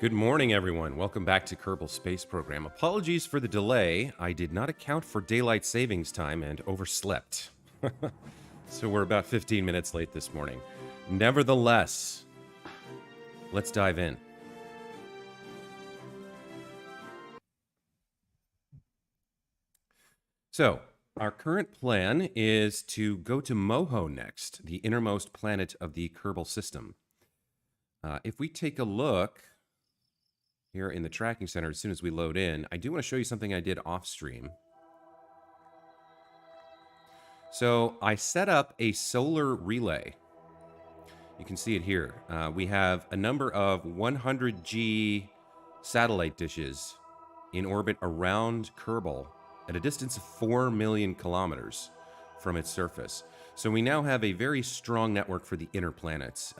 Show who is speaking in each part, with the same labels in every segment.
Speaker 1: Good morning, everyone. Welcome back to Kerbal Space Program. Apologies for the delay. I did not account for daylight savings time and overslept. So we're about 15 minutes late this morning. Nevertheless, let's dive in. So, our current plan is to go to Moho next, the innermost planet of the Kerbal system. If we take a look here in the tracking center as soon as we load in, I do want to show you something I did off stream. So I set up a solar relay. You can see it here. We have a number of 100G satellite dishes in orbit around Kerbal at a distance of 4 million kilometers from its surface. So we now have a very strong network for the inner planets.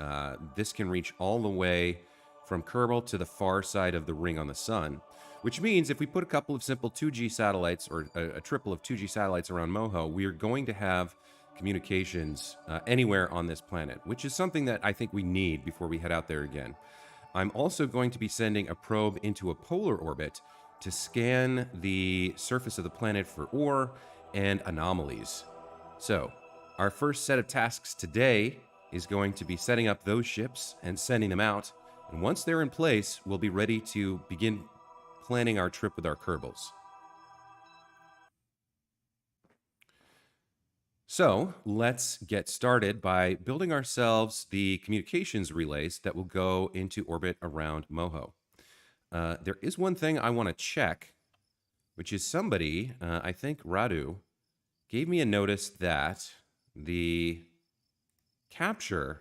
Speaker 1: This can reach all the way from Kerbal to the far side of the ring on the sun, which means if we put a couple of simple 2G satellites or a triple of 2G satellites around Moho, we are going to have communications anywhere on this planet, which is something that I think we need before we head out there again. I'm also going to be sending a probe into a polar orbit to scan the surface of the planet for ore and anomalies. So, our first set of tasks today is going to be setting up those ships and sending them out. And once they're in place, we'll be ready to begin planning our trip with our Kerbals. So let's get started by building ourselves the communications relays that will go into orbit around Moho. There is one thing I want to check, which is somebody, I think Radu, gave me a notice that the capture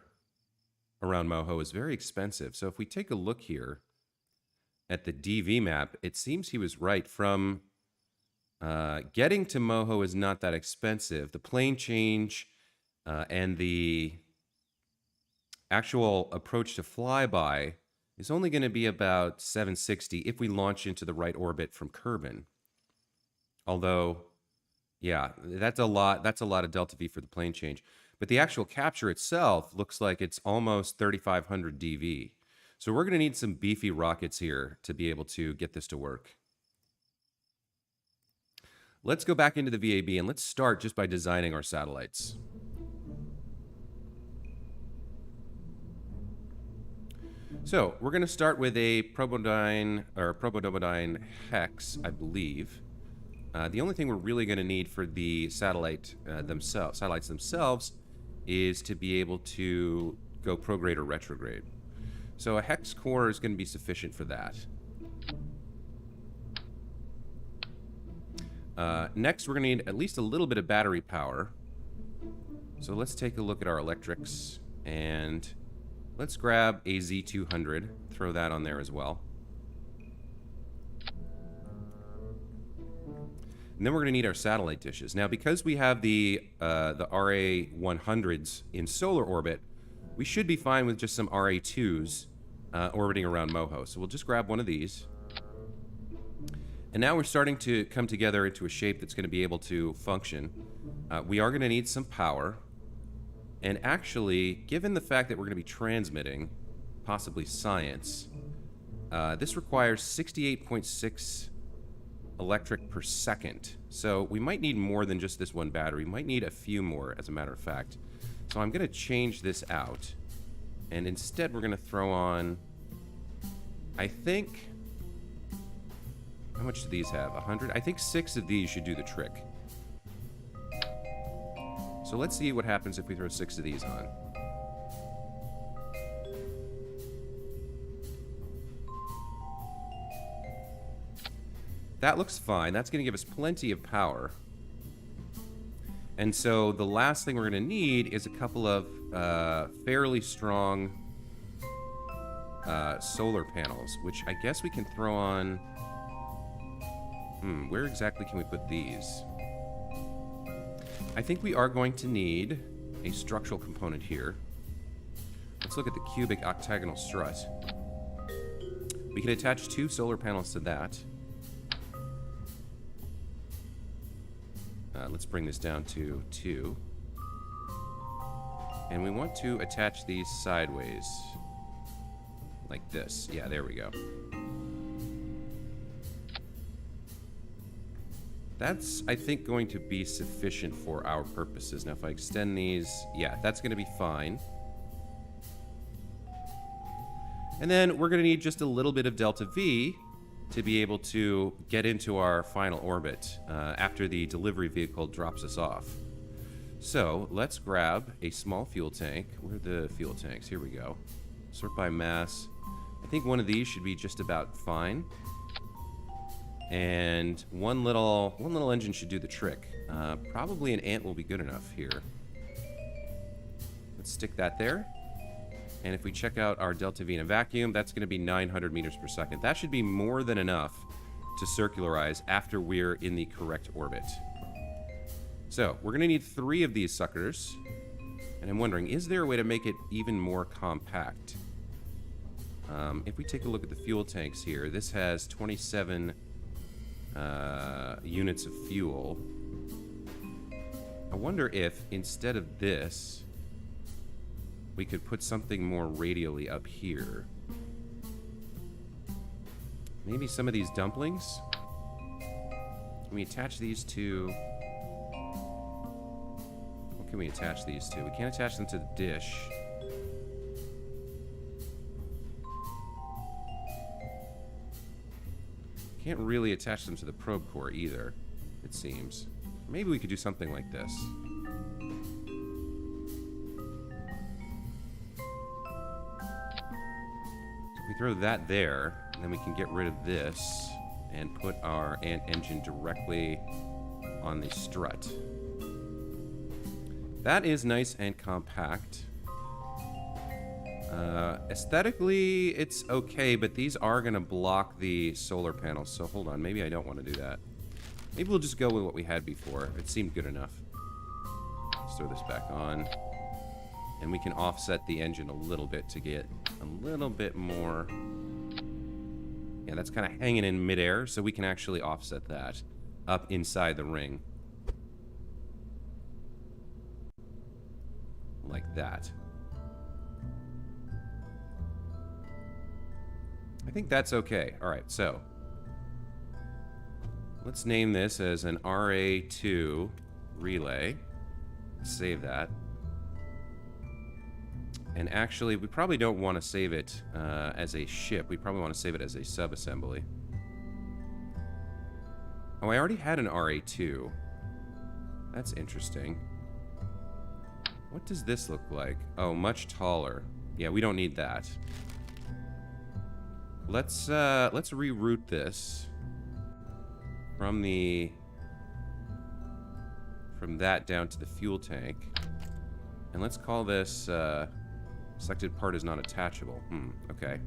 Speaker 1: around Moho is very expensive. So if we take a look here at the DV map, it seems he was right. From getting to Moho is not that expensive. The plane change and the actual approach to flyby is only going to be about 760 if we launch into the right orbit from Kerbin. Although, yeah, that's a lot of delta V for the plane change. But the actual capture itself looks like it's almost 3,500 DV. So we're going to need some beefy rockets here to be able to get this to work. Let's go back into the VAB and let's start just by designing our satellites. So we're going to start with a Probodobodyne Hex, I believe. The only thing we're really going to need for the satellites themselves is to be able to go prograde or retrograde. So a hex core is going to be sufficient for that. Next, we're going to need at least a little bit of battery power. So let's take a look at our electrics, and let's grab a Z200, throw that on there as well. And then we're going to need our satellite dishes. Now, because we have the RA-100s in solar orbit, we should be fine with just some RA-2s orbiting around Moho. So we'll just grab one of these. And now we're starting to come together into a shape that's going to be able to function. We are going to need some power. And actually, given the fact that we're going to be transmitting, possibly science, this requires 68.6 electric per second. So we might need more than just this one battery. We might need a few more, as a matter of fact. So I'm going to change this out. And instead, we're going to throw on, I think, how much do these have? 100? I think 6 of these should do the trick. So let's see what happens if we throw 6 of these on. That looks fine. That's going to give us plenty of power. And so the last thing we're going to need is a couple of fairly strong solar panels, which I guess we can throw on... where exactly can we put these? I think we are going to need a structural component here. Let's look at the cubic octagonal strut. We can attach 2 solar panels to that. Let's bring this down to 2. And we want to attach these sideways. Like this. Yeah, there we go. That's, I think, going to be sufficient for our purposes. Now, if I extend these, yeah, that's going to be fine. And then we're going to need just a little bit of delta V to be able to get into our final orbit after the delivery vehicle drops us off. So let's grab a small fuel tank. Where are the fuel tanks? Here we go. Sort by mass. I think one of these should be just about fine. And one little engine should do the trick. Probably an ant will be good enough here. Let's stick that there. And if we check out our delta V in a vacuum, that's going to be 900 meters per second. That should be more than enough to circularize after we're in the correct orbit. So we're going to need 3 of these suckers. And I'm wondering, is there a way to make it even more compact? If we take a look at the fuel tanks here, this has 27 units of fuel. I wonder if instead of this, we could put something more radially up here. Maybe some of these dumplings? Can we attach these to... What can we attach these to? We can't attach them to the dish. Can't really attach them to the probe core either, it seems. Maybe we could do something like this. So if we throw that there, then we can get rid of this and put our ant engine directly on the strut. That is nice and compact. Aesthetically, it's okay, but these are going to block the solar panels. So hold on, maybe I don't want to do that. Maybe we'll just go with what we had before. It seemed good enough. Let's throw this back on. And we can offset the engine a little bit to get a little bit more... Yeah, that's kind of hanging in midair, so we can actually offset that up inside the ring. Like that. I think that's okay. All right, so let's name this as an RA2 relay. Save that. And actually, we probably don't want to save it as a ship. We probably want to save it as a subassembly. Oh, I already had an RA2. That's interesting. What does this look like? Oh, much taller. Yeah, we don't need that. Let's reroute this from that down to the fuel tank, and let's call this selected part is not attachable. Okay.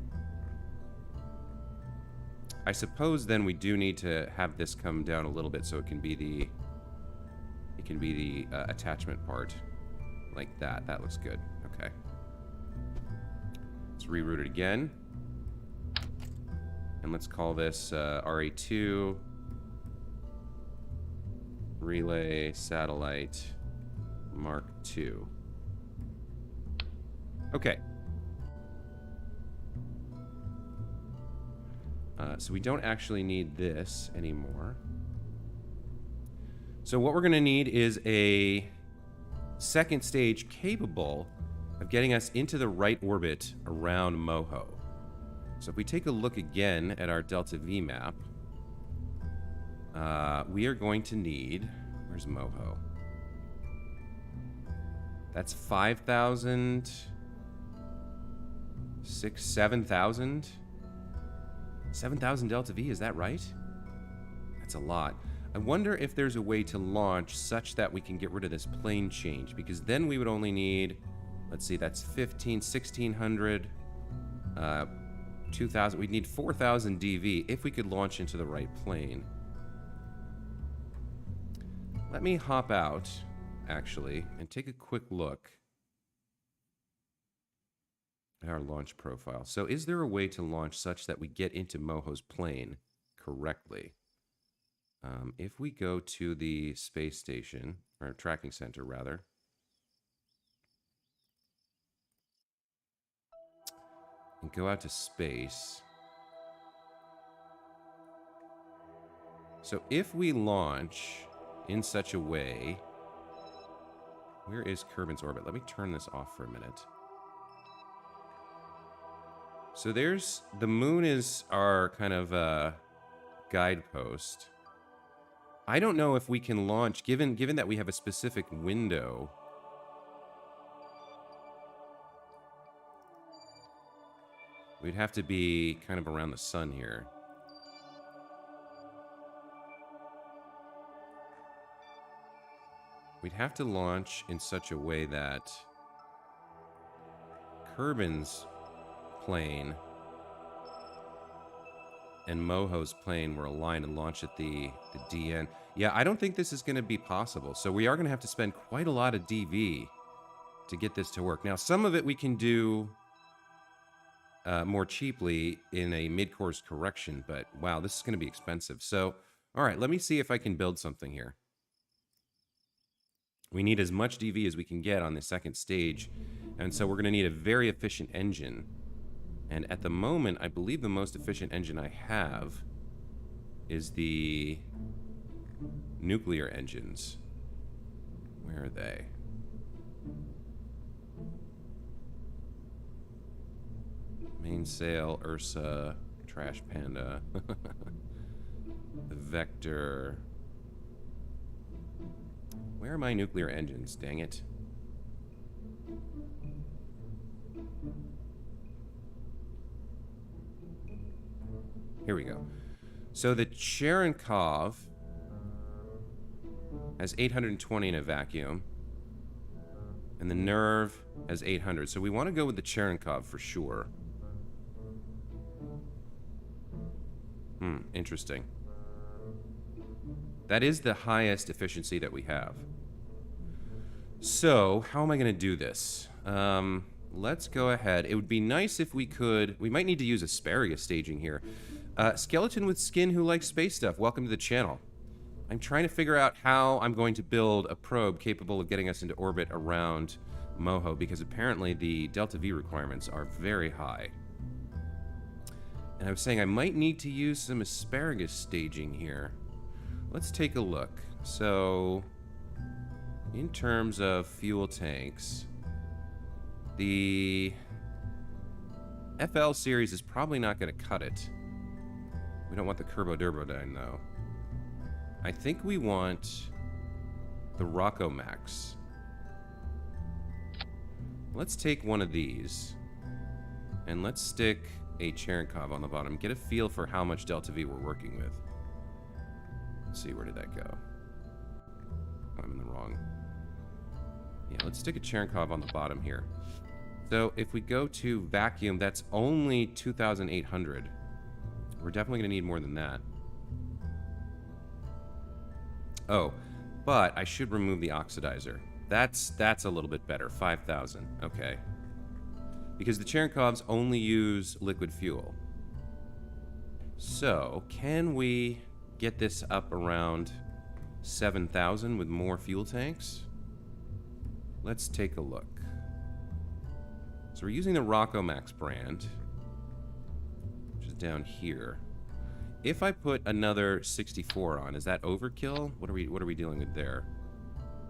Speaker 1: I suppose then we do need to have this come down a little bit so it can be the attachment part, like that. That looks good. Okay. Let's reroute it again. And let's call this RA2 Relay Satellite Mark II. Okay. So we don't actually need this anymore. So what we're going to need is a second stage capable of getting us into the right orbit around Moho. So if we take a look again at our delta V map, we are going to need... Where's Moho? That's 5,000... 7,000? 7,000 delta V, is that right? That's a lot. I wonder if there's a way to launch such that we can get rid of this plane change, because then we would only need... Let's see, that's 1,600... 2,000. We'd need 4,000 DV if we could launch into the right plane. Let me hop out, actually, and take a quick look at our launch profile. So is there a way to launch such that we get into Moho's plane correctly? If we go to the space station, or tracking center, rather, and go out to space. So if we launch in such a way... Where is Kerbin's orbit? Let me turn this off for a minute. So there's... The moon is our kind of guidepost. I don't know if we can launch, given that we have a specific window. We'd have to be kind of around the sun here. We'd have to launch in such a way that Kerbin's plane and Moho's plane were aligned and launch at the DN. Yeah, I don't think this is going to be possible. So we are going to have to spend quite a lot of DV to get this to work. Now, some of it we can do more cheaply in a mid-course correction, but wow, this is going to be expensive. So, all right, let me see if I can build something here. We need as much DV as we can get on the second stage, and so we're going to need a very efficient engine. And at the moment, I believe the most efficient engine I have is the nuclear engines. Where are they? Mainsail, Ursa, Trash Panda, the Vector. Where are my nuclear engines? Dang it. Here we go. So the Cherenkov has 820 in a vacuum, and the Nerve has 800. So we want to go with the Cherenkov for sure. Interesting. That is the highest efficiency that we have. So, how am I going to do this? Let's go ahead. It would be nice if we could... We might need to use asparagus staging here. Skeleton with Skin who likes space stuff, welcome to the channel. I'm trying to figure out how I'm going to build a probe capable of getting us into orbit around Moho, because apparently the delta V requirements are very high. And I was saying I might need to use some asparagus staging here. Let's take a look. So, in terms of fuel tanks, the FL series is probably not going to cut it. We don't want the Turbodyne though. I think we want the Rocco Max. Let's take one of these and let's stick a Cherenkov on the bottom. Get a feel for how much delta V we're working with. Let's see, where did that go? Oh, I'm in the wrong. Yeah, let's stick a Cherenkov on the bottom here. So if we go to vacuum, that's only 2,800. We're definitely going to need more than that. Oh, but I should remove the oxidizer. That's a little bit better. 5,000. Okay. Because the Cherenkovs only use liquid fuel. So, can we get this up around 7,000 with more fuel tanks? Let's take a look. So we're using the Rocco Max brand, which is down here. If I put another 64 on, is that overkill? What are we dealing with there?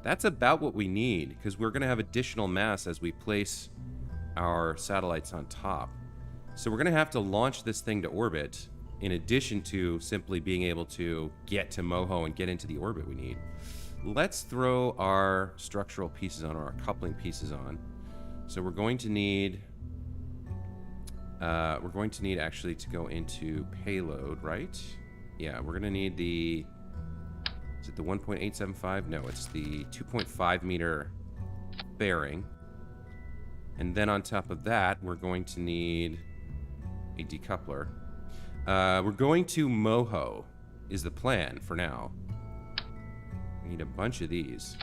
Speaker 1: That's about what we need, because we're going to have additional mass as we place our satellites on top. So we're going to have to launch this thing to orbit, in addition to simply being able to get to Moho and get into the orbit we need. Let's throw our structural pieces on, or our coupling pieces on. So we're going to need actually to go into payload, right? Yeah, we're going to need the... Is it the 1.875? No, it's the 2.5 meter bearing. And then on top of that, we're going to need a decoupler. We're going to Moho, is the plan for now. We need a bunch of these.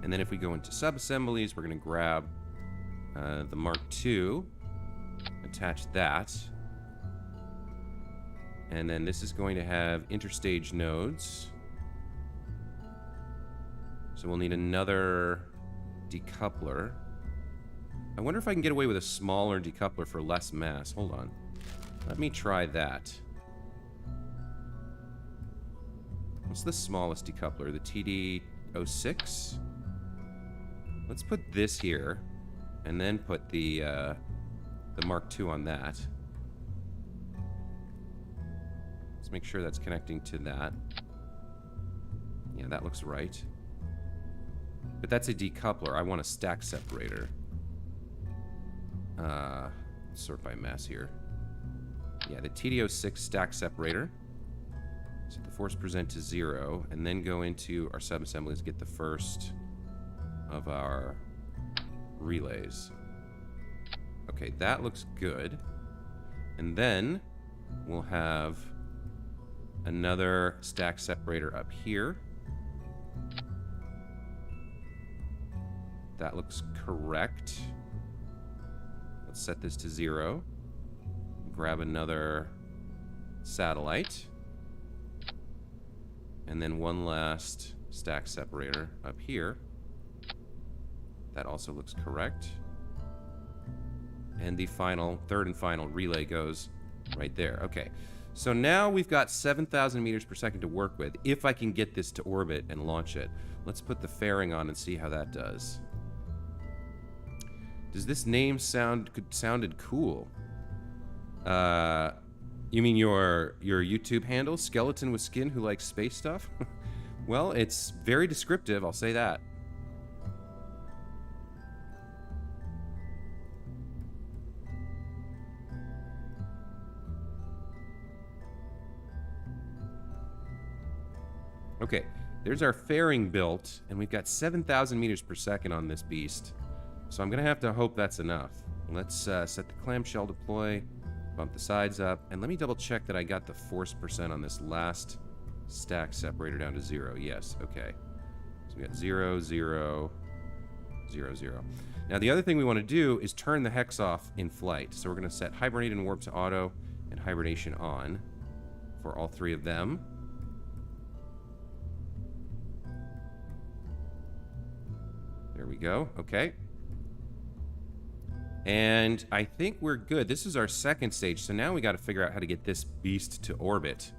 Speaker 1: And then if we go into sub-assemblies, we're going to grab the Mark II, attach that. And then this is going to have interstage nodes. So we'll need another decoupler. I wonder if I can get away with a smaller decoupler for less mass. Hold on. Let me try that. What's the smallest decoupler? The TD06? Let's put this here, and then put the Mark II on that. Let's make sure that's connecting to that. Yeah, that looks right. But that's a decoupler. I want a stack separator. Sort by mass here. Yeah, the TD06 stack separator. Set the force present to 0, and then go into our subassemblies, get the first of our relays. Okay, that looks good. And then we'll have another stack separator up here. That looks correct. Let's set this to 0. Grab another satellite. And then one last stack separator up here. That also looks correct. And the final, third and final relay goes right there. Okay, so now we've got 7,000 meters per second to work with, if I can get this to orbit and launch it. Let's put the fairing on and see how that does. Does this name sounded cool? You mean your YouTube handle, Skeleton with Skin Who Likes Space Stuff? Well, it's very descriptive, I'll say that. Okay, there's our fairing built, and we've got 7,000 meters per second on this beast. So I'm going to have to hope that's enough. Let's set the clamshell deploy, bump the sides up, and let me double check that I got the force percent on this last stack separator down to 0. Yes, okay. So we got 0, 0, 0, 0. Now the other thing we want to do is turn the hex off in flight. So we're going to set hibernate and warp to auto and hibernation on for all three of them. There we go. Okay. And I think we're good. This is our second stage, so now we got to figure out how to get this beast to orbit.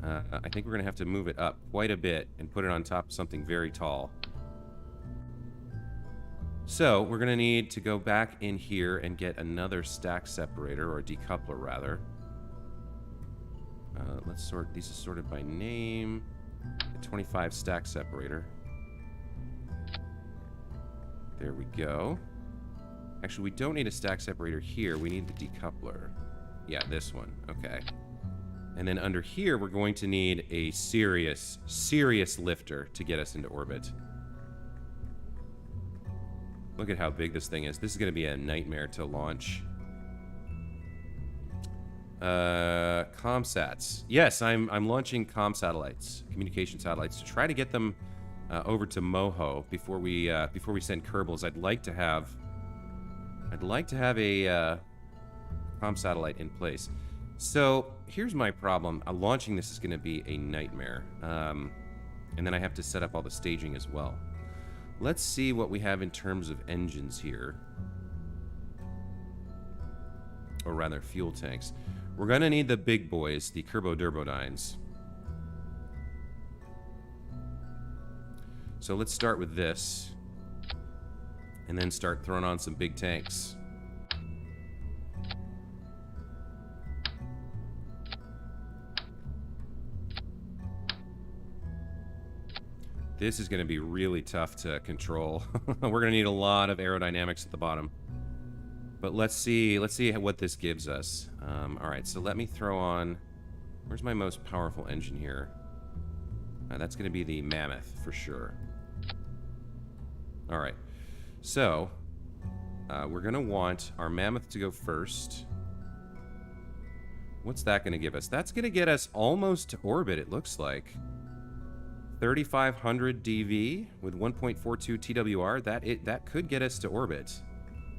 Speaker 1: I think we're going to have to move it up quite a bit and put it on top of something very tall. So we're going to need to go back in here and get another stack separator, or decoupler rather. Let's sort, these are sorted by name. A 25 stack separator. There we go. Actually, we don't need a stack separator here. We need the decoupler. Yeah, this one. Okay. And then under here, we're going to need a serious lifter to get us into orbit. Look at how big this thing is. This is going to be a nightmare to launch. Comsats. Yes, I'm launching satellites, communication satellites, to try to get them over to Moho before we send Kerbals. I'd like to have a comm satellite in place. So here's my problem. Launching this is going to be a nightmare, and then I have to set up all the staging as well. Let's see what we have in terms of engines here, or rather fuel tanks. We're going to need the big boys, the Turbodynes. So let's start with this, and then start throwing on some big tanks. This is going to be really tough to control. We're going to need a lot of aerodynamics at the bottom. But let's see what this gives us. All right, so let me throw on... Where's my most powerful engine here? That's going to be the Mammoth for sure. All right, so we're going to want our Mammoth to go first. What's that going to give us? That's going to get us almost to orbit, it looks like. 3,500 DV with 1.42 TWR. That could get us to orbit,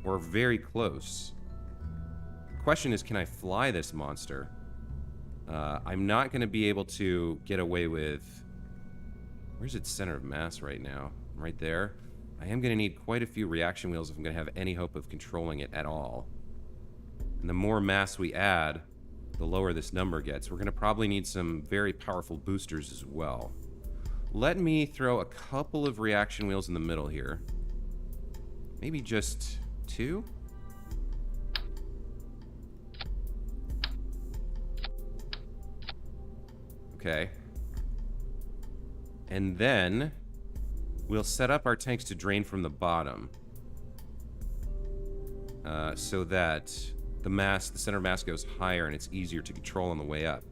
Speaker 1: or very close. Question is, can I fly this monster? I'm not going to be able to get away with... Where's its center of mass right now? Right there. I am going to need quite a few reaction wheels if I'm going to have any hope of controlling it at all. And the more mass we add, the lower this number gets. We're going to probably need some very powerful boosters as well. Let me throw a couple of reaction wheels in the middle here. Maybe just 2? Okay. And then we'll set up our tanks to drain from the bottom. So that the center of mass goes higher and it's easier to control on the way up.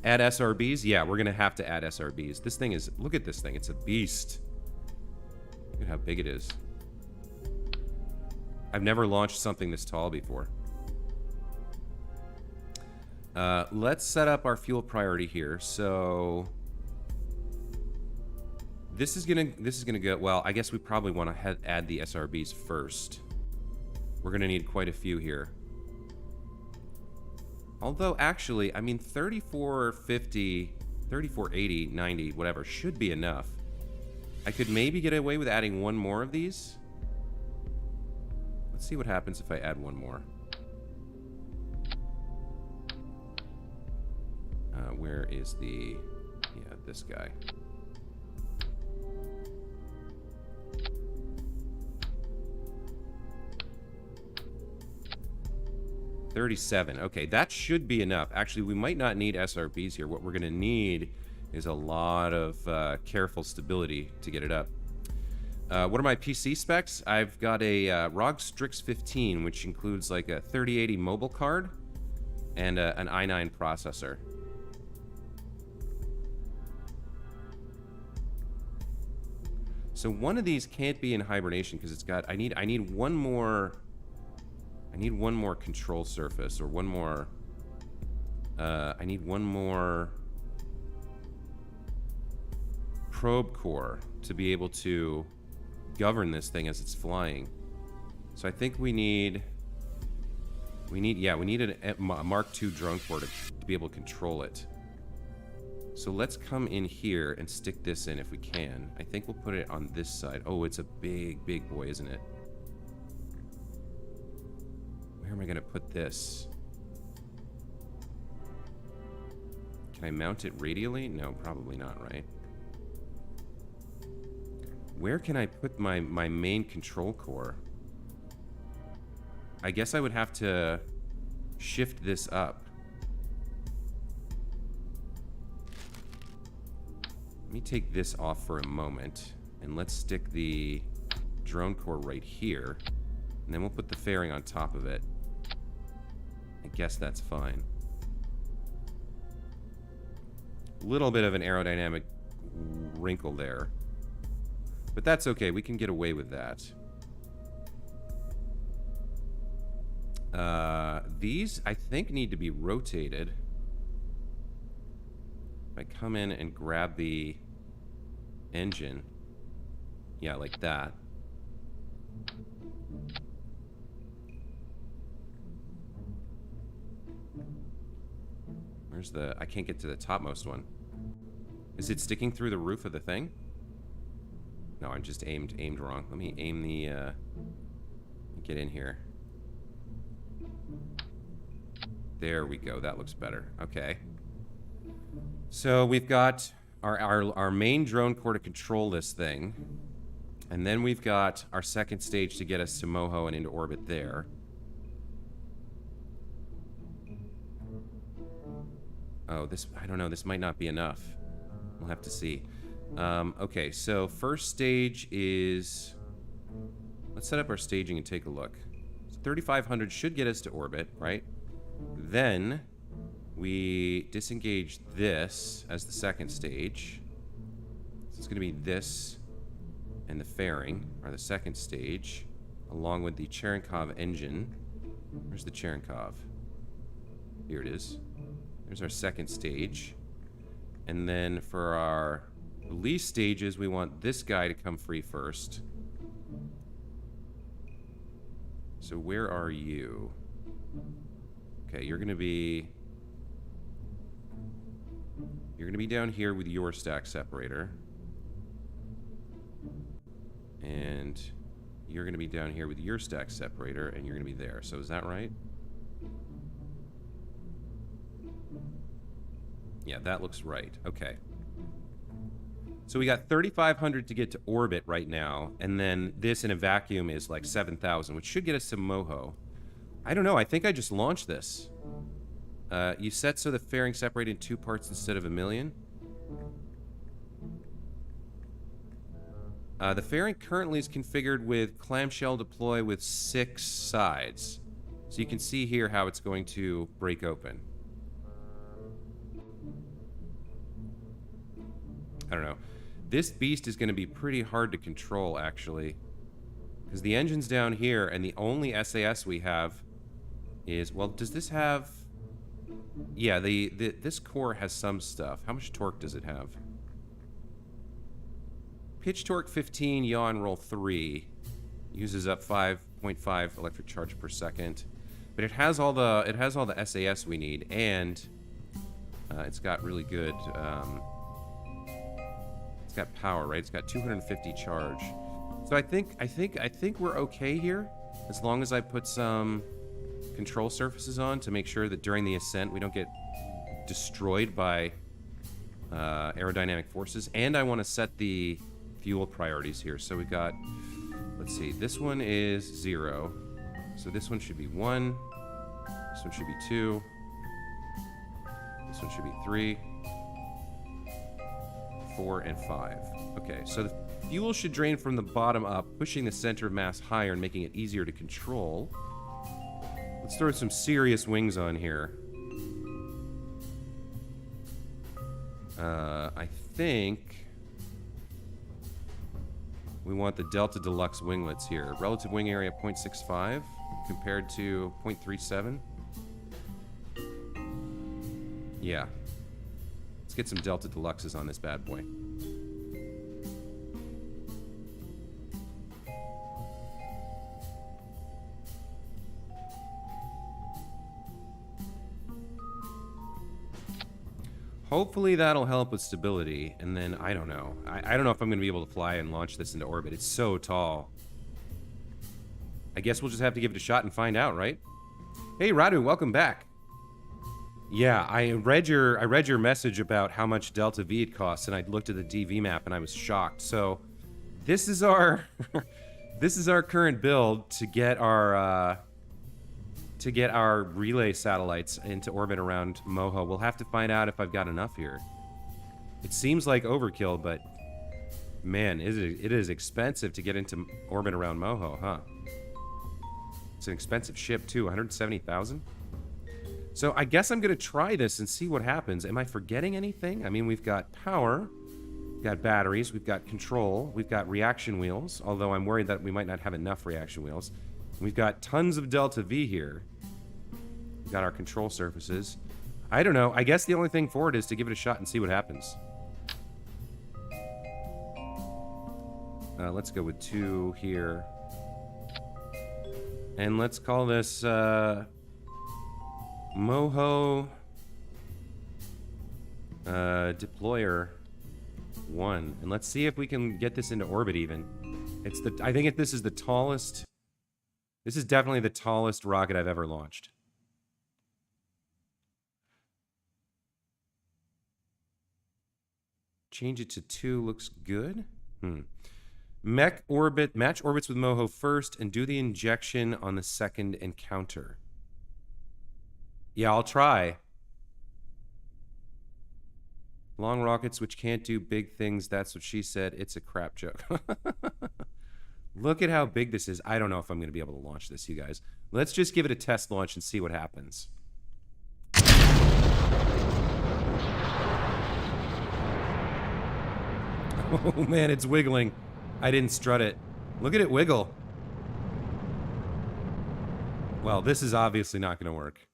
Speaker 1: Add SRBs? Yeah, we're going to have to add SRBs. This thing is... Look at this thing. It's a beast. Look at how big it is. I've never launched something this tall before. Let's set up our fuel priority here. So... This is gonna go... Well, I guess we probably want to add the SRBs first. We're going to need quite a few here. Although, actually, I mean, 3450, 3480, 90, whatever, should be enough. I could maybe get away with adding one more of these. Let's see what happens if I add one more. Where is the... Yeah, this guy. $37. Okay, that should be enough. Actually, we might not need SRBs here. What we're going to need is a lot of careful stability to get it up. What are my PC specs? I've got a ROG Strix 15, which includes like a 3080 mobile card and an i9 processor. So one of these can't be in hibernation because it's got... I need one more... I need one more control surface, or one more... I need one more probe core to be able to govern this thing as it's flying. So I think we need a Mark II drone core to be able to control it. So let's come in here and stick this in if we can. I think we'll put it on this side. Oh, it's a big, big boy, isn't it? Where am I going to put this? Can I mount it radially? No, probably not, right? Where can I put my main control core? I guess I would have to shift this up. Let me take this off for a moment, and let's stick the drone core right here, and then we'll put the fairing on top of it. I guess that's fine. Little bit of an aerodynamic wrinkle there, but that's okay. We can get away with that. These, I think, need to be rotated. If I come in and grab the engine, yeah, like that. Where's the... I can't get to the topmost one. Is it sticking through the roof of the thing? No, I'm just aimed wrong. Let me aim the... get in here. There we go. That looks better. Okay. So we've got our main drone core to control this thing. And then we've got our second stage to get us to Moho and into orbit there. Oh, this... I don't know. This might not be enough. We'll have to see. Okay, so first stage is... Let's set up our staging and take a look. So 3,500 should get us to orbit, right? Then we disengage this as the second stage. So it's going to be this and the fairing are the second stage, along with the Cherenkov engine. Where's the Cherenkov? Here it is. There's our second stage. And then for our release stages, we want this guy to come free first. So where are you? Okay, you're gonna be down here with your stack separator. And you're going to be down here with your stack separator, and you're going to be there. So is that right? Yeah, that looks right. Okay. So we got 3,500 to get to orbit right now, and then this in a vacuum is like 7,000, which should get us to Moho. I don't know. I think I just launched this. You set so the fairing separated in 2 parts instead of a million. The fairing currently is configured with clamshell deploy with 6 sides. So you can see here how it's going to break open. I don't know. This beast is going to be pretty hard to control, actually. Because the engine's down here, and the only SAS we have is... Well, does this have... Yeah, this core has some stuff. How much torque does it have? Pitch torque 15, yaw and roll 3. Uses up 5.5 electric charge per second. But it has all the SAS we need, and it's got really good... It's got power, right? It's got 250 charge. So I think we're okay here, as long as I put some control surfaces on to make sure that during the ascent we don't get destroyed by aerodynamic forces. And I want to set the fuel priorities here. So we got, let's see, this one is 0. So this one should be 1. This one should be 2. This one should be 3. 4 and 5. Okay, so the fuel should drain from the bottom up, pushing the center of mass higher and making it easier to control. Let's throw some serious wings on here. I think we want the Delta Deluxe winglets here. Relative wing area 0.65 compared to 0.37. Yeah. Let's get some Delta Deluxes on this bad boy. Hopefully that'll help with stability, and then I don't know. I don't know if I'm going to be able to fly and launch this into orbit. It's so tall. I guess we'll just have to give it a shot and find out, right? Hey, Radu, welcome back. Yeah, I read your message about how much Delta V it costs, and I looked at the DV map and I was shocked. So, this is our this is our current build to get our relay satellites into orbit around Moho. We'll have to find out if I've got enough here. It seems like overkill, but man, it is expensive to get into orbit around Moho, huh? It's an expensive ship too, 170,000. So I guess I'm going to try this and see what happens. Am I forgetting anything? I mean, we've got power, we've got batteries, we've got control, we've got reaction wheels, although I'm worried that we might not have enough reaction wheels. We've got tons of Delta V here. We've got our control surfaces. I don't know. I guess the only thing for it is to give it a shot and see what happens. Let's go with 2 here. And let's call this... Moho deployer 1, and let's see if we can get this into orbit even. I think this is the tallest. This is definitely the tallest rocket I've ever launched. Change it to 2 looks good. Match orbits with Moho first and do the injection on the second encounter. Yeah, I'll try. Long rockets which can't do big things, that's what she said. It's a crap joke. Look at how big this is. I don't know if I'm going to be able to launch this, you guys. Let's just give it a test launch and see what happens. Oh man, it's wiggling. I didn't strut it. Look at it wiggle. Well, this is obviously not going to work.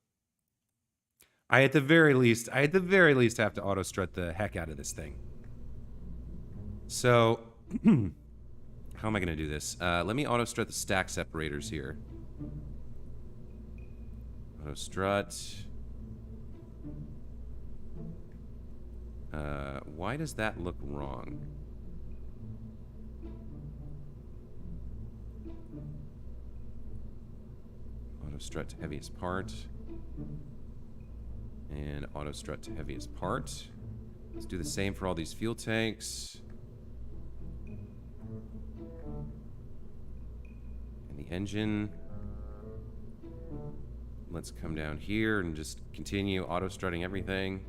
Speaker 1: I at the very least have to auto strut the heck out of this thing. So, how am I going to do this? Let me auto strut the stack separators here. Auto strut. Why does that look wrong? Auto strut to heaviest part. And auto strut to heaviest part. Let's do the same for all these fuel tanks. And the engine. Let's come down here and just continue auto strutting everything.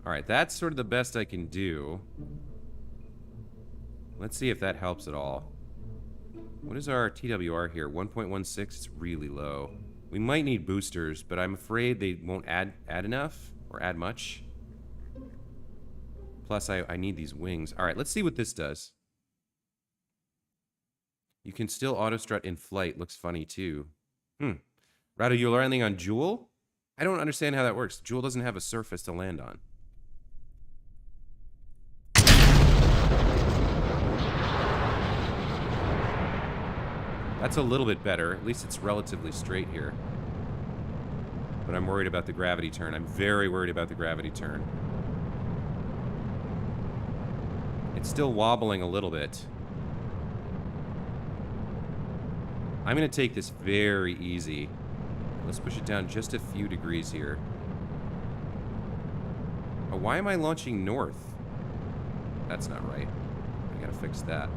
Speaker 1: All right, that's sort of the best I can do. Let's see if that helps at all. What is our TWR here? 1.16, it's really low. We might need boosters, but I'm afraid they won't add enough or add much. Plus, I need these wings. All right, let's see what this does. You can still auto strut in flight. Looks funny, too. Rado, you're landing on Joule? I don't understand how that works. Joule doesn't have a surface to land on. That's a little bit better. At least it's relatively straight here. But I'm worried about the gravity turn. I'm very worried about the gravity turn. It's still wobbling a little bit. I'm going to take this very easy. Let's push it down just a few degrees here. Oh, why am I launching north? That's not right. I gotta fix that.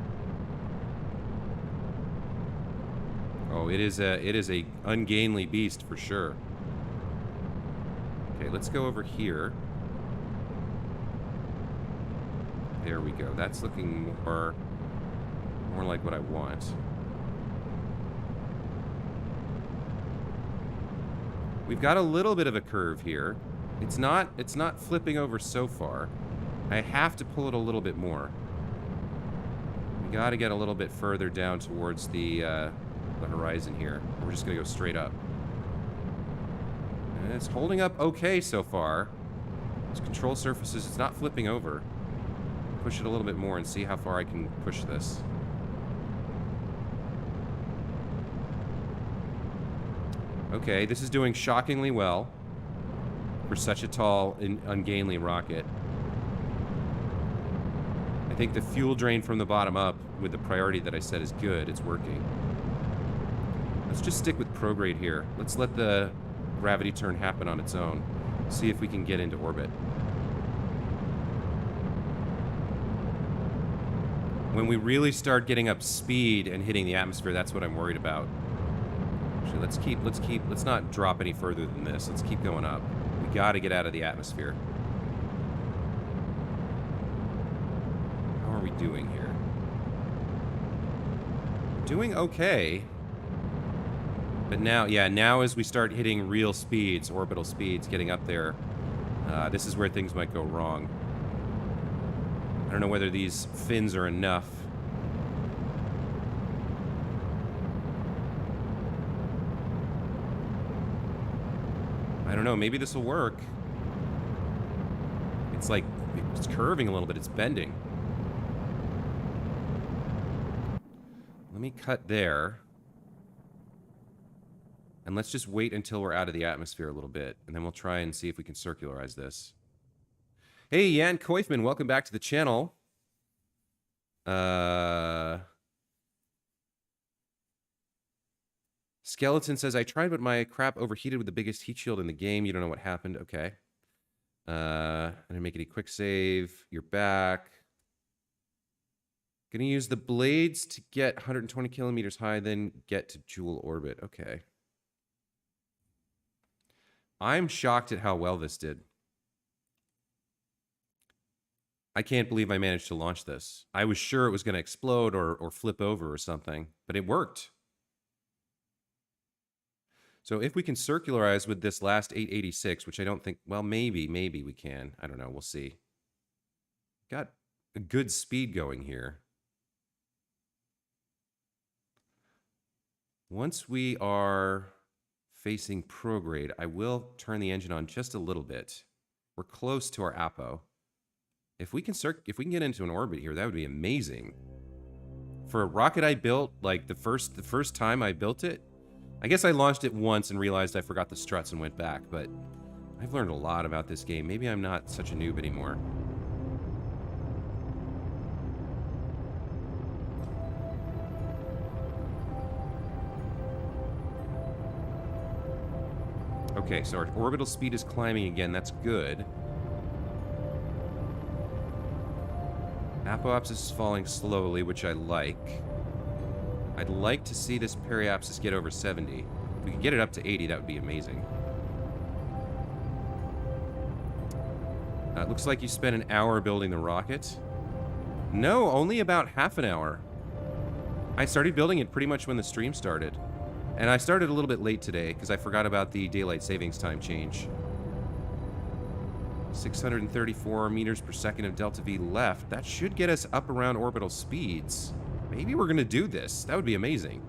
Speaker 1: Oh, it is a ungainly beast for sure. Okay, let's go over here. There we go. That's looking more like what I want. We've got a little bit of a curve here. It's not flipping over so far. I have to pull it a little bit more. We got to get a little bit further down towards the horizon here. We're just gonna go straight up. And it's holding up okay so far. These control surfaces, it's not flipping over. Push it a little bit more and see how far I can push this. Okay, this is doing shockingly well for such a tall and ungainly rocket. I think the fuel drain from the bottom up with the priority that I set is good. It's working. Let's just stick with prograde here. Let's let the gravity turn happen on its own. See if we can get into orbit. When we really start getting up speed and hitting the atmosphere, that's what I'm worried about. Actually, let's not drop any further than this. Let's keep going up. We gotta get out of the atmosphere. How are we doing here? We're doing okay. But now, yeah, now as we start hitting real speeds, orbital speeds, getting up there, this is where things might go wrong. I don't know whether these fins are enough. I don't know, maybe this will work. It's like, it's curving a little bit, it's bending. Let me cut there. And let's just wait until we're out of the atmosphere a little bit, and then we'll try and see if we can circularize this. Hey, Jan Koifman, welcome back to the channel. Skeleton says, I tried, but my crap overheated with the biggest heat shield in the game. You don't know what happened. Okay. I'm gonna make it a quick save. You're back. Gonna use the blades to get 120 kilometers high, then get to Joule orbit. Okay. I'm shocked at how well this did. I can't believe I managed to launch this. I was sure it was going to explode or flip over or something, but it worked. So if we can circularize with this last 886, which I don't think, well, maybe we can. I don't know. We'll see. Got a good speed going here. Once we are facing prograde, I will turn the engine on just a little bit. We're close to our apo. If we can get into an orbit here, that would be amazing. For a rocket I built, like the first time I built it, I guess I launched it once and realized I forgot the struts and went back, but I've learned a lot about this game. Maybe I'm not such a noob anymore. Okay, so our orbital speed is climbing again. That's good. Apoapsis is falling slowly, which I like. I'd like to see this periapsis get over 70. If we could get it up to 80, that would be amazing. It looks like you spent an hour building the rocket. No, only about half an hour. I started building it pretty much when the stream started. And I started a little bit late today because I forgot about the daylight savings time change. 634 meters per second of delta V left. That should get us up around orbital speeds. Maybe we're going to do this. That would be amazing.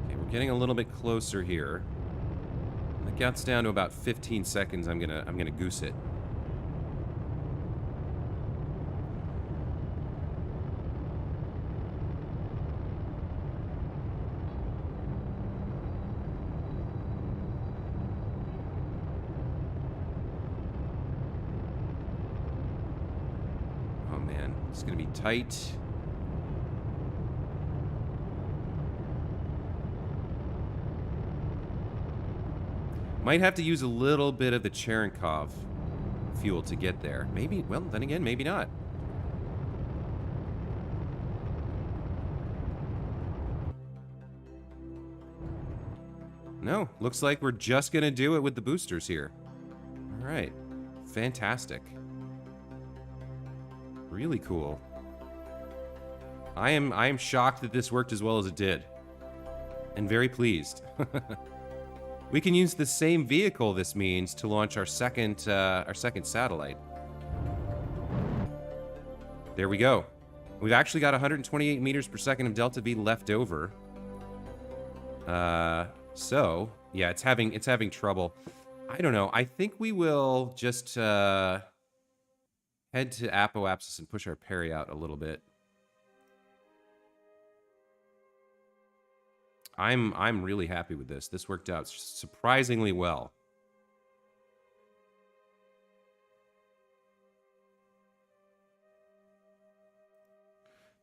Speaker 1: Okay, we're getting a little bit closer here. That gets down to about 15 seconds. I'm gonna goose it. Oh man, it's gonna be tight. Might have to use a little bit of the Cherenkov fuel to get there. Maybe, well, then again, maybe not. No, looks like we're just gonna do it with the boosters here. All right, fantastic. Really cool. I am shocked that this worked as well as it did, and very pleased. We can use the same vehicle, this means, to launch our second satellite. There we go. We've actually got 128 meters per second of delta V left over. So yeah, it's having trouble. I don't know. I think we will just head to Apoapsis and push our peri out a little bit. I'm really happy with this. This worked out surprisingly well.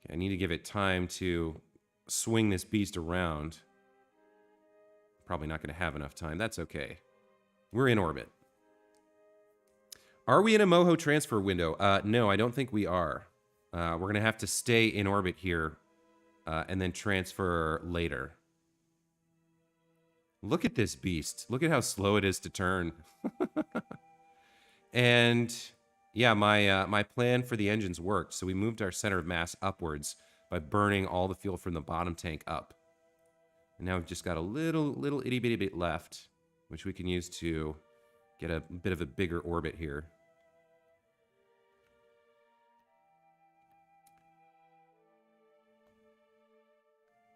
Speaker 1: Okay, I need to give it time to swing this beast around. Probably not going to have enough time. That's okay. We're in orbit. Are we in a Moho transfer window? No, I don't think we are. We're going to have to stay in orbit here and then transfer later. Look at this beast. Look at how slow it is to turn. And yeah, my plan for the engines worked. So we moved our center of mass upwards by burning all the fuel from the bottom tank up. And now we've just got a little itty bitty bit left, which we can use to get a bit of a bigger orbit here.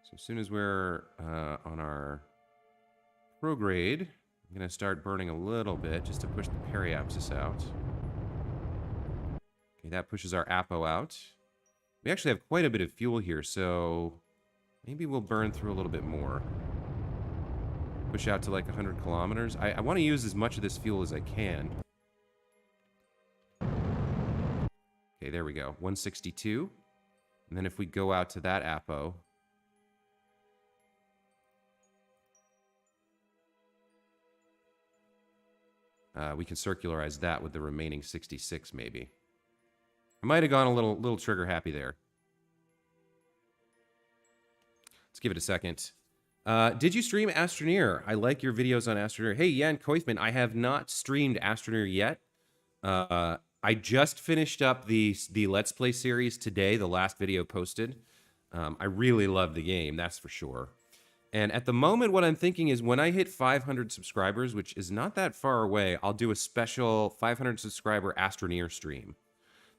Speaker 1: So as soon as we're on our prograde, I'm going to start burning a little bit just to push the periapsis out. Okay, that pushes our Apo out. We actually have quite a bit of fuel here, so maybe we'll burn through a little bit more. Push out to like 100 kilometers. I want to use as much of this fuel as I can. Okay, there we go. 162. And then if we go out to that Apo, we can circularize that with the remaining 66, maybe. I might have gone a little trigger happy there. Let's give it a second. Did you stream Astroneer? I like your videos on Astroneer. Hey, Jan Koifman, I have not streamed Astroneer yet. I just finished up the Let's Play series today, the last video posted. I really love the game, that's for sure. And at the moment, what I'm thinking is when I hit 500 subscribers, which is not that far away, I'll do a special 500 subscriber Astroneer stream.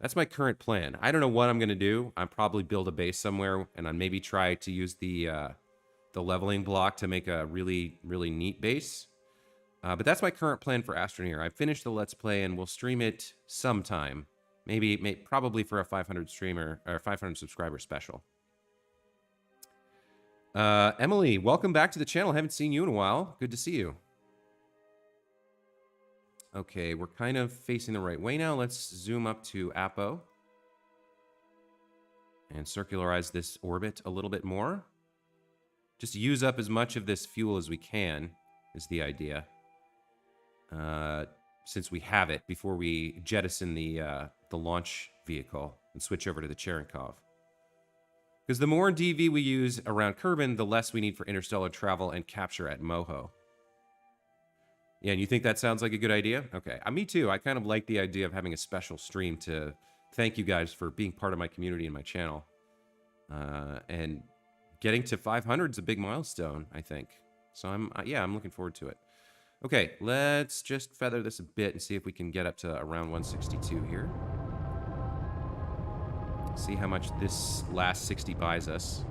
Speaker 1: That's my current plan. I don't know what I'm going to do. I'll probably build a base somewhere, and I'll maybe try to use the leveling block to make a really neat base. But that's my current plan for Astroneer. I finished the Let's Play and we'll stream it sometime. Probably for a 500 streamer or 500 subscriber special. Emily, welcome back to the channel. Haven't seen you in a while. Good to see you. Okay, we're kind of facing the right way now. Let's zoom up to Apo and circularize this orbit a little bit more. Just use up as much of this fuel as we can is the idea. Since we have it, before we jettison the launch vehicle and switch over to the Cherenkov. Because the more DV we use around Kerbin, the less we need for interstellar travel and capture at Moho. Yeah, and you think that sounds like a good idea? Okay, me too. I kind of like the idea of having a special stream to thank you guys for being part of my community and my channel. And getting to 500 is a big milestone, I think. So I'm looking forward to it. Okay, let's just feather this a bit and see if we can get up to around 162 here. See how much this last 60 buys us.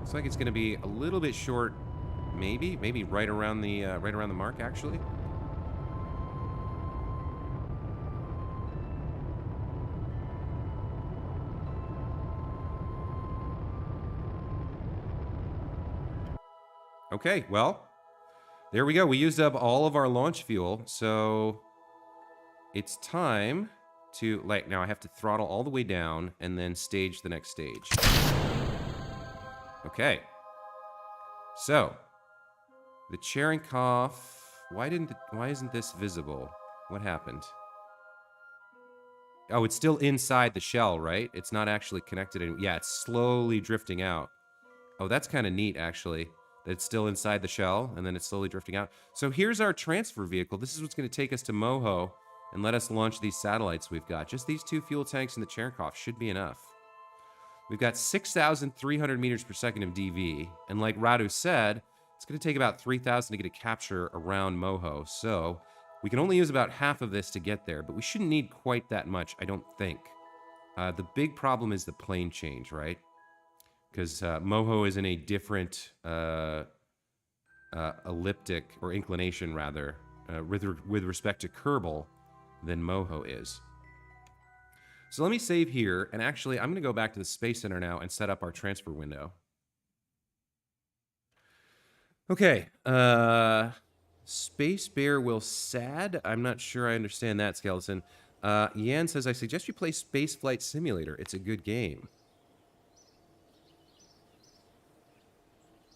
Speaker 1: Looks like it's going to be a little bit short, maybe right around the mark actually. Okay, well, there we go. We used up all of our launch fuel, so it's time to, now I have to throttle all the way down and then stage the next stage. Okay. So, the Cherenkov, why isn't this visible? What happened? Oh, it's still inside the shell, right? It's not actually connected. Yeah, it's slowly drifting out. Oh, that's kind of neat, actually. It's still inside the shell, and then it's slowly drifting out. So here's our transfer vehicle. This is what's going to take us to Moho and let us launch these satellites we've got. Just these 2 fuel tanks and the Cherenkov should be enough. We've got 6,300 meters per second of DV, and like Radu said, it's going to take about 3,000 to get a capture around Moho, so we can only use about half of this to get there, but we shouldn't need quite that much, I don't think. The big problem is the plane change, right? Because Moho is in a different elliptic, or inclination rather, with respect to Kerbal than Moho is. So let me save here, and actually I'm going to go back to the Space Center now and set up our transfer window. Okay, Space Bear will sad? I'm not sure I understand that, Skeleton. Yan says, I suggest you play Space Flight Simulator. It's a good game.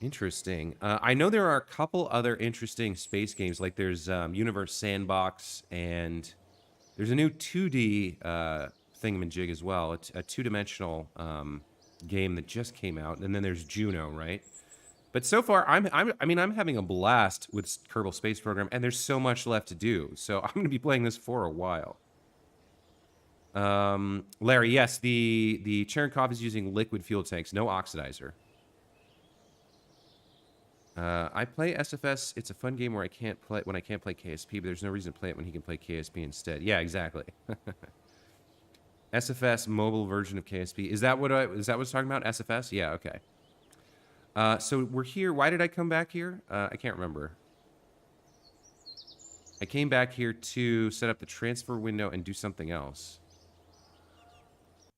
Speaker 1: Interesting. I know there are a couple other interesting space games, like there's Universe Sandbox, and there's a new 2D thingamajig as well, a two-dimensional game that just came out, and then there's Juno, right? But so far, I'm having a blast with Kerbal Space Program, and there's so much left to do, so I'm going to be playing this for a while. Larry, yes, the Cherenkov is using liquid fuel tanks, no oxidizer. I play SFS. It's a fun game where I can't play KSP, but there's no reason to play it when he can play KSP instead. Yeah, exactly. SFS mobile version of KSP. Is that what it's talking about? SFS? Yeah, okay. So we're here. Why did I come back here? I can't remember. I came back here to set up the transfer window and do something else.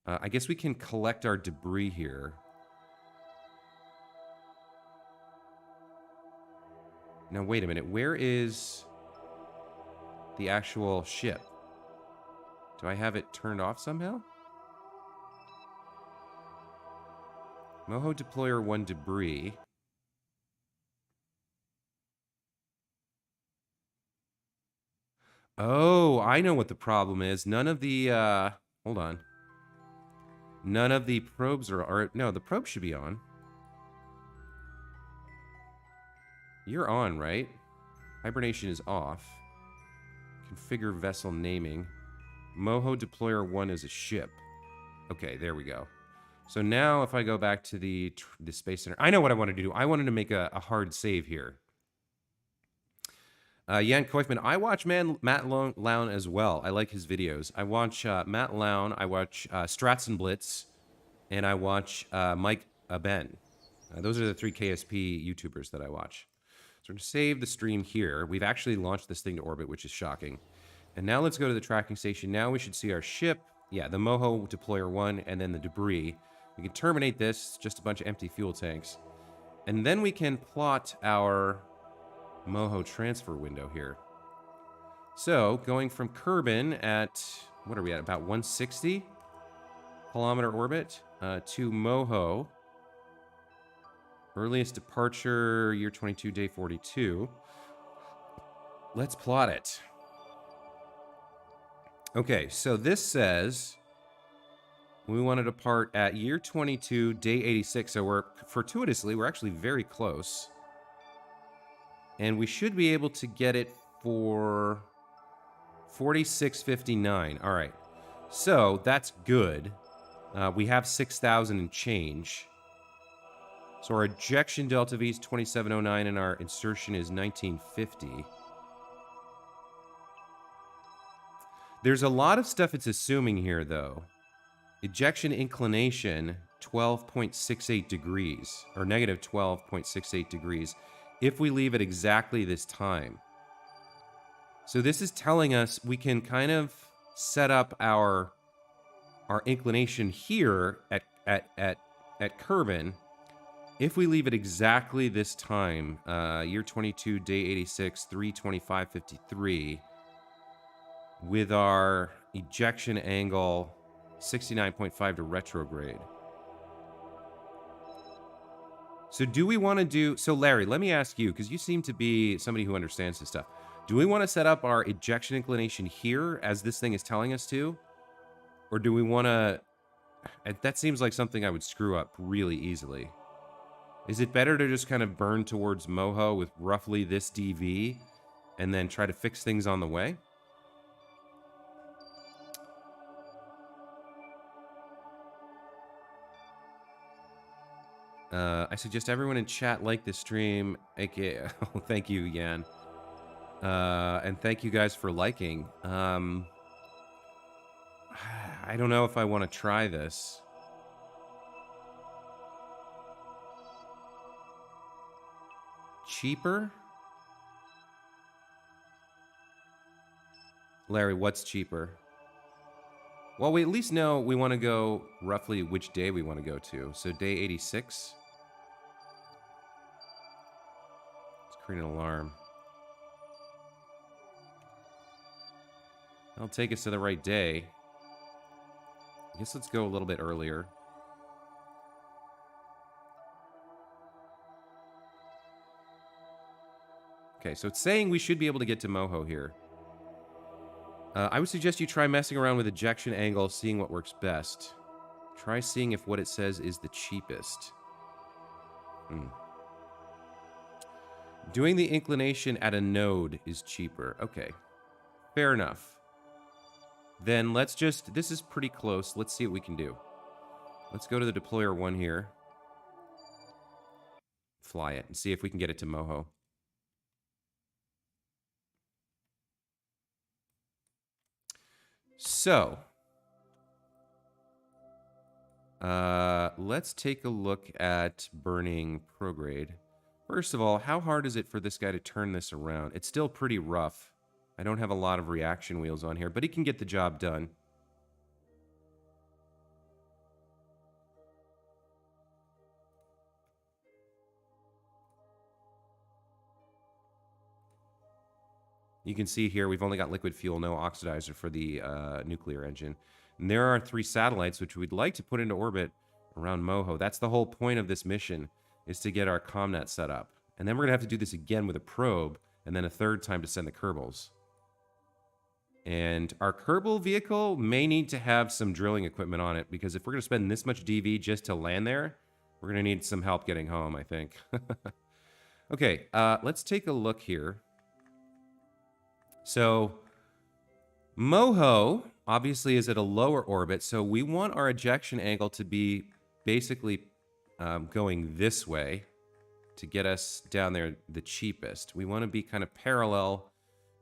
Speaker 1: I guess we can collect our debris here. Now, wait a minute. Where is the actual ship? Do I have it turned off somehow? Moho Deployer 1 debris. Oh, I know what the problem is. None of the, hold on. None of the probes are, no, the probe should be on. You're on, right? Hibernation is off. Configure vessel naming. Moho Deployer 1 is a ship. Okay, there we go. So now if I go back to the Space Center, I know what I wanted to do. I wanted to make a hard save here. Jan Koifman, I watch Matt Lown as well. I like his videos. I watch Matt Lown, I watch Strats and Blitz, and I watch Mike Ben. Those are the 3 KSP YouTubers that I watch. So we're going to save the stream here. We've actually launched this thing to orbit, which is shocking. And now let's go to the tracking station. Now we should see our ship. Yeah, the Moho Deployer 1, and then the debris. We can terminate this, just a bunch of empty fuel tanks. And then we can plot our Moho transfer window here. So, going from Kerbin at, what are we at, about 160 kilometer orbit, to Moho. Earliest departure, year 22, day 42. Let's plot it. Okay, so this says we want to depart at year 22, day 86. So we're, fortuitously, we're actually very close. And we should be able to get it for 46.59. All right. So that's good. We have 6,000 and change. So our ejection delta V is 2709 and our insertion is 1950. There's a lot of stuff it's assuming here, though. Ejection inclination, 12.68 degrees, or negative 12.68 degrees, if we leave at exactly this time. So this is telling us we can kind of set up our inclination here at Kerbin. If we leave it exactly this time, year 22, day 86, 325.53, with our ejection angle 69.5 to retrograde. So do we want to do... So Larry, let me ask you, because you seem to be somebody who understands this stuff. Do we want to set up our ejection inclination here, as this thing is telling us to? Or do we want to... That seems like something I would screw up really easily. Is it better to just kind of burn towards Moho with roughly this DV and then try to fix things on the way? I suggest everyone in chat like this stream, aka... Oh, thank you, Yan. And thank you guys for liking. I don't know if I want to try this. Cheaper? Larry, what's cheaper? Well, we at least know we want to go roughly which day we want to go to. So day 86. Let's create an alarm. That'll take us to the right day. I guess let's go a little bit earlier. Okay, so it's saying we should be able to get to Moho here. I would suggest you try messing around with ejection angle, seeing what works best. Try seeing if what it says is the cheapest. Doing the inclination at a node is cheaper. Okay, fair enough. Then let's just... This is pretty close. Let's see what we can do. Let's go to the deployer 1 here. Fly it and see if we can get it to Moho. So, let's take a look at burning prograde. First of all, how hard is it for this guy to turn this around? It's still pretty rough. I don't have a lot of reaction wheels on here, but he can get the job done. You can see here we've only got liquid fuel, no oxidizer for the nuclear engine. And there are 3 satellites which we'd like to put into orbit around Moho. That's the whole point of this mission, is to get our ComNet set up. And then we're going to have to do this again with a probe, and then a 3rd time to send the Kerbals. And our Kerbal vehicle may need to have some drilling equipment on it, because if we're going to spend this much DV just to land there, we're going to need some help getting home, I think. Okay, let's take a look here. So, Moho obviously is at a lower orbit, so we want our ejection angle to be basically going this way to get us down there the cheapest. We want to be kind of parallel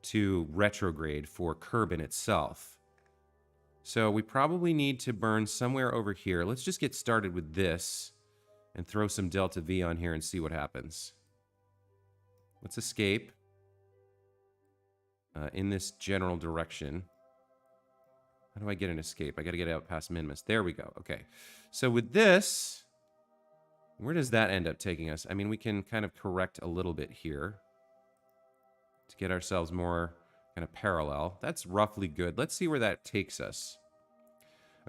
Speaker 1: to retrograde for Kerbin itself. So we probably need to burn somewhere over here. Let's just get started with this and throw some delta V on here and see what happens. Let's escape in this general direction. How do I get an escape? I got to get out past Minimus. There we go. Okay. So with this, where does that end up taking us? I mean, we can kind of correct a little bit here to get ourselves more kind of parallel. That's roughly good. Let's see where that takes us.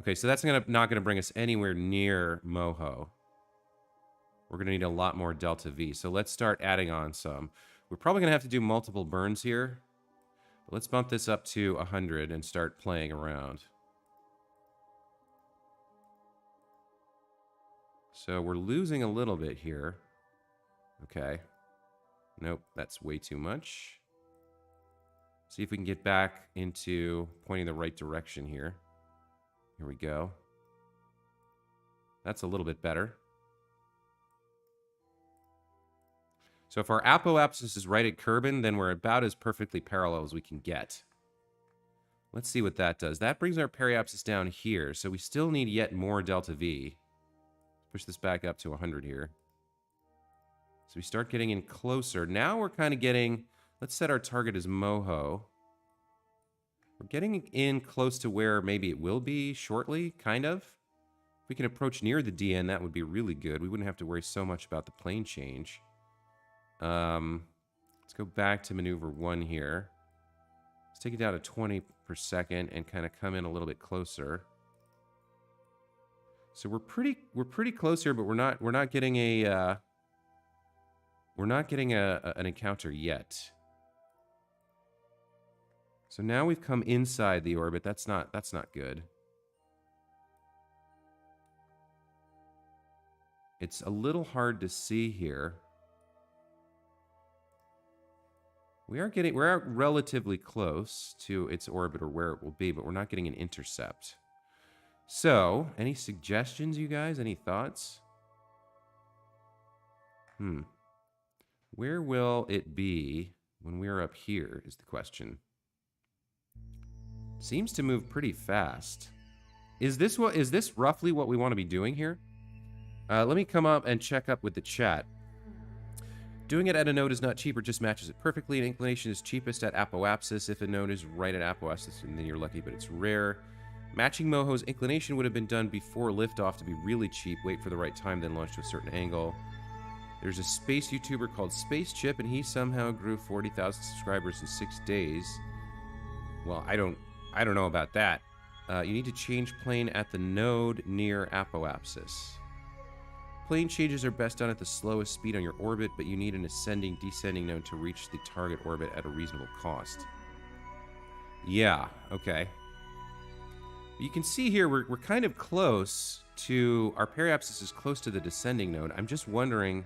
Speaker 1: Okay, so that's not going to bring us anywhere near Moho. We're going to need a lot more delta V. So let's start adding on some. We're probably going to have to do multiple burns here. But let's bump this up to 100 and start playing around. So we're losing a little bit here. Okay. Nope, that's way too much. See if we can get back into pointing the right direction here. Here we go. That's a little bit better. So if our apoapsis is right at Kerbin, then we're about as perfectly parallel as we can get. Let's see what that does. That brings our periapsis down here, so we still need yet more delta V. Push this back up to 100 here. So we start getting in closer. Now we're kind of getting... Let's set our target as Moho. We're getting in close to where maybe it will be shortly, kind of. If we can approach near the DN, that would be really good. We wouldn't have to worry so much about the plane change. Let's go back to maneuver 1 here. Let's take it down to 20 per second and kind of come in a little bit closer. So we're pretty close here, but we're not getting an encounter yet. So now we've come inside the orbit. That's not good. It's a little hard to see here. We're relatively close to its orbit or where it will be, but we're not getting an intercept. So, any suggestions, you guys? Any thoughts? Where will it be when we're up here is the question. Seems to move pretty fast. Is this roughly what we want to be doing here? Let me come up and check up with the chat. Doing it at a node is not cheap or just matches it perfectly. An inclination is cheapest at apoapsis. If a node is right at apoapsis, then you're lucky, but it's rare. Matching Moho's inclination would have been done before liftoff to be really cheap. Wait for the right time, then launch to a certain angle. There's a space YouTuber called Space Chip, and he somehow grew 40,000 subscribers in 6 days. Well, I don't know about that. You need to change plane at the node near apoapsis. Plane changes are best done at the slowest speed on your orbit, but you need an ascending, descending node to reach the target orbit at a reasonable cost. Yeah, okay. You can see here we're kind of close to... Our periapsis is close to the descending node. I'm just wondering,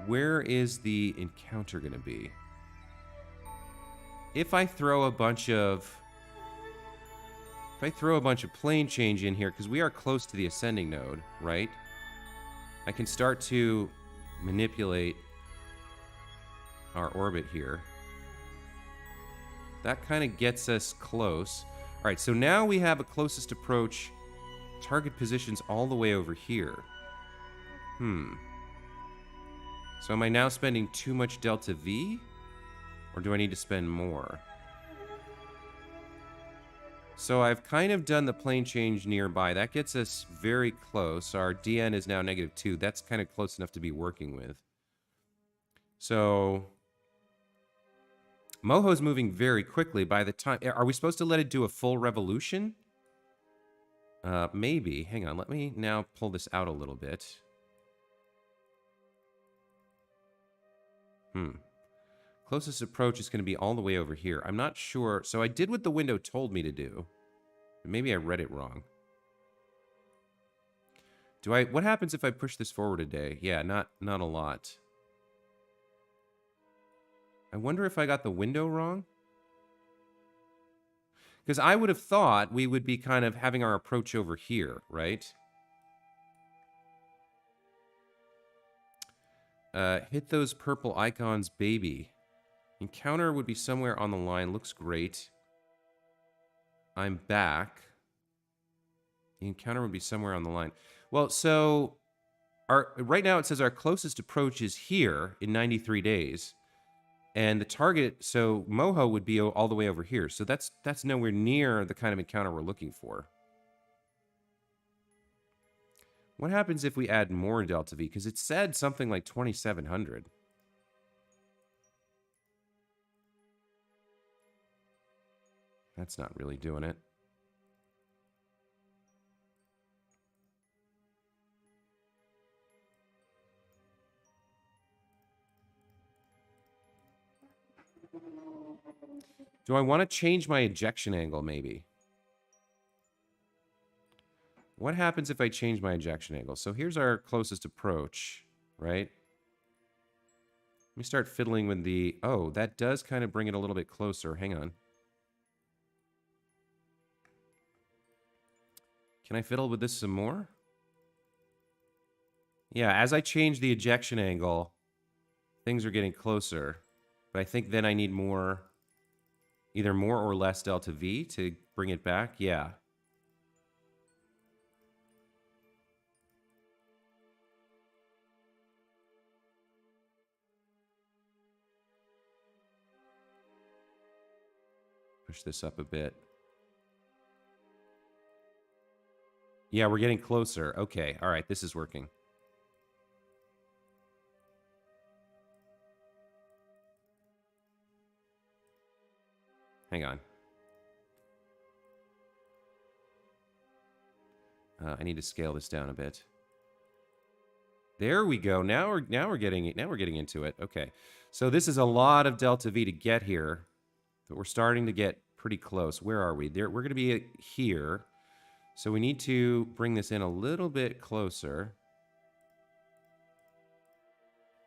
Speaker 1: where is the encounter going to be? If I throw a bunch of... plane change in here, because we are close to the ascending node, right? I can start to manipulate our orbit here. That kind of gets us close. All right, so now we have a closest approach. Target positions all the way over here. So am I now spending too much delta V? Or do I need to spend more? So I've kind of done the plane change nearby. That gets us very close. Our DN is now -2. That's kind of close enough to be working with. So Moho's moving very quickly. By the time... Are we supposed to let it do a full revolution? Maybe. Hang on. Let me now pull this out a little bit. Closest approach is going to be all the way over here. I'm not sure. So I did what the window told me to do. Maybe I read it wrong. What happens if I push this forward a day? Yeah, not a lot. I wonder if I got the window wrong? Because I would have thought we would be kind of having our approach over here, right? Hit those purple icons, baby. Encounter would be somewhere on the line. Looks great. I'm back. The encounter would be somewhere on the line. Well, so right now it says our closest approach is here in 93 days. And the target, so Moho would be all the way over here. So that's nowhere near the kind of encounter we're looking for. What happens if we add more delta V? Because it said something like 2,700. That's not really doing it. Do I want to change my ejection angle, maybe? What happens if I change my ejection angle? So here's our closest approach, right? Let me start fiddling with the... Oh, that does kind of bring it a little bit closer. Hang on. Can I fiddle with this some more? Yeah, as I change the ejection angle, things are getting closer. But I think then I need more... Either more or less delta V to bring it back. Yeah. Push this up a bit. Yeah, we're getting closer. Okay, all right, this is working. Hang on. I need to scale this down a bit. There we go. Now we're getting into it. Okay, so this is a lot of delta V to get here, but we're starting to get pretty close. Where are we? There, we're going to be here. So we need to bring this in a little bit closer.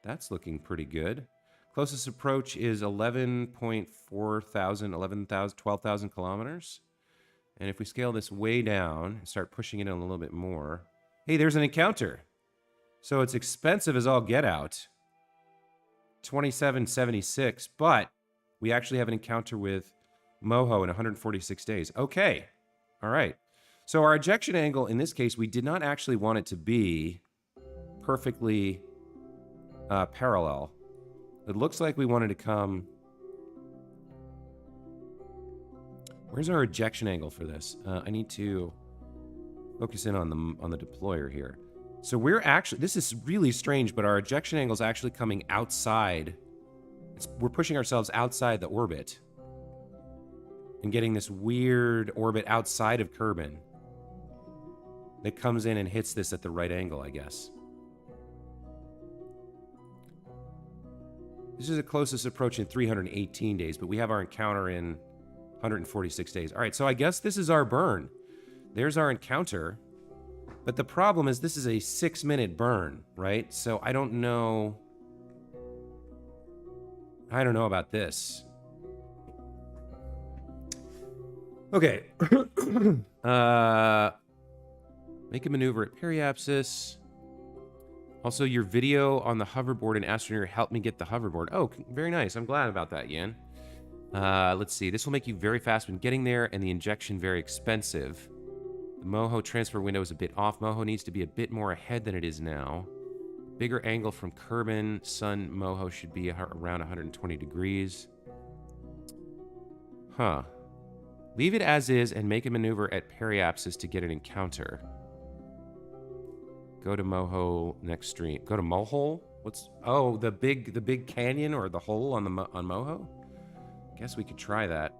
Speaker 1: That's looking pretty good. Closest approach is 12,000 kilometers. And if we scale this way down and start pushing it in a little bit more. Hey, there's an encounter. So it's expensive as all get out. 2776, but we actually have an encounter with Moho in 146 days. Okay. All right. So our ejection angle, in this case, we did not actually want it to be perfectly parallel. It looks like we wanted to come... Where's our ejection angle for this? I need to focus in on the deployer here. So we're actually... This is really strange, but our ejection angle is actually coming outside. We're pushing ourselves outside the orbit. And getting this weird orbit outside of Kerbin. That comes in and hits this at the right angle, I guess. This is the closest approach in 318 days, but we have our encounter in 146 days. All right, so I guess this is our burn. There's our encounter. But the problem is this is a 6-minute burn, right? So I don't know about this. Okay. Make a maneuver at periapsis. Also, your video on the hoverboard in Astroneer helped me get the hoverboard. Oh, very nice. I'm glad about that, Yan. Let's see. This will make you very fast when getting there, and the injection very expensive. The Moho transfer window is a bit off. Moho needs to be a bit more ahead than it is now. Bigger angle from Kerbin. Sun Moho should be around 120 degrees. Huh. Leave it as is and make a maneuver at periapsis to get an encounter. Go to Moho next stream. Go to Moho? What's... Oh, the big canyon or the hole on Moho? Guess we could try that.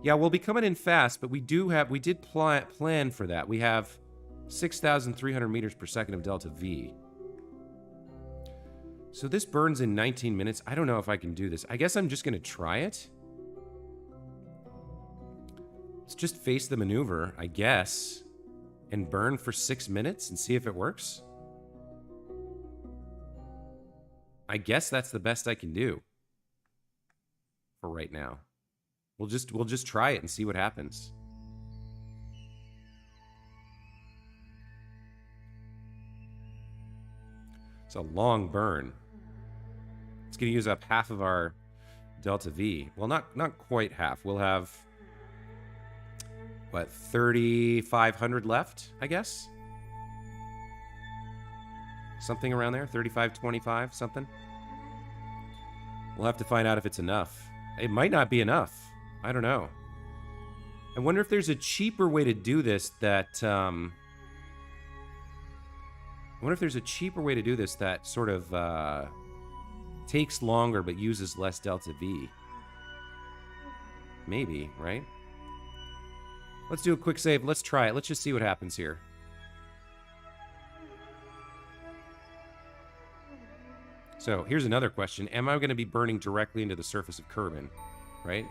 Speaker 1: Yeah, we'll be coming in fast, but we did plan for that. We have 6,300 meters per second of delta V. So this burns in 19 minutes. I don't know if I can do this. I guess I'm just going to try it. Let's just face the maneuver, I guess, and burn for 6 minutes and see if it works. I guess that's the best I can do for right now. We'll just try it and see what happens. It's a long burn. It's going to use up half of our delta V. Well, not quite half. We'll have, what, 3,500 left, I guess? Something around there, 3525, something. We'll have to find out if it's enough. It might not be enough. I don't know. I wonder if there's a cheaper way to do this that, I wonder if there's a cheaper way to do this that sort of, takes longer but uses less delta V. Maybe, right? Let's do a quick save. Let's try it. Let's just see what happens here. So here's another question. Am I going to be burning directly into the surface of Kerbin? Right?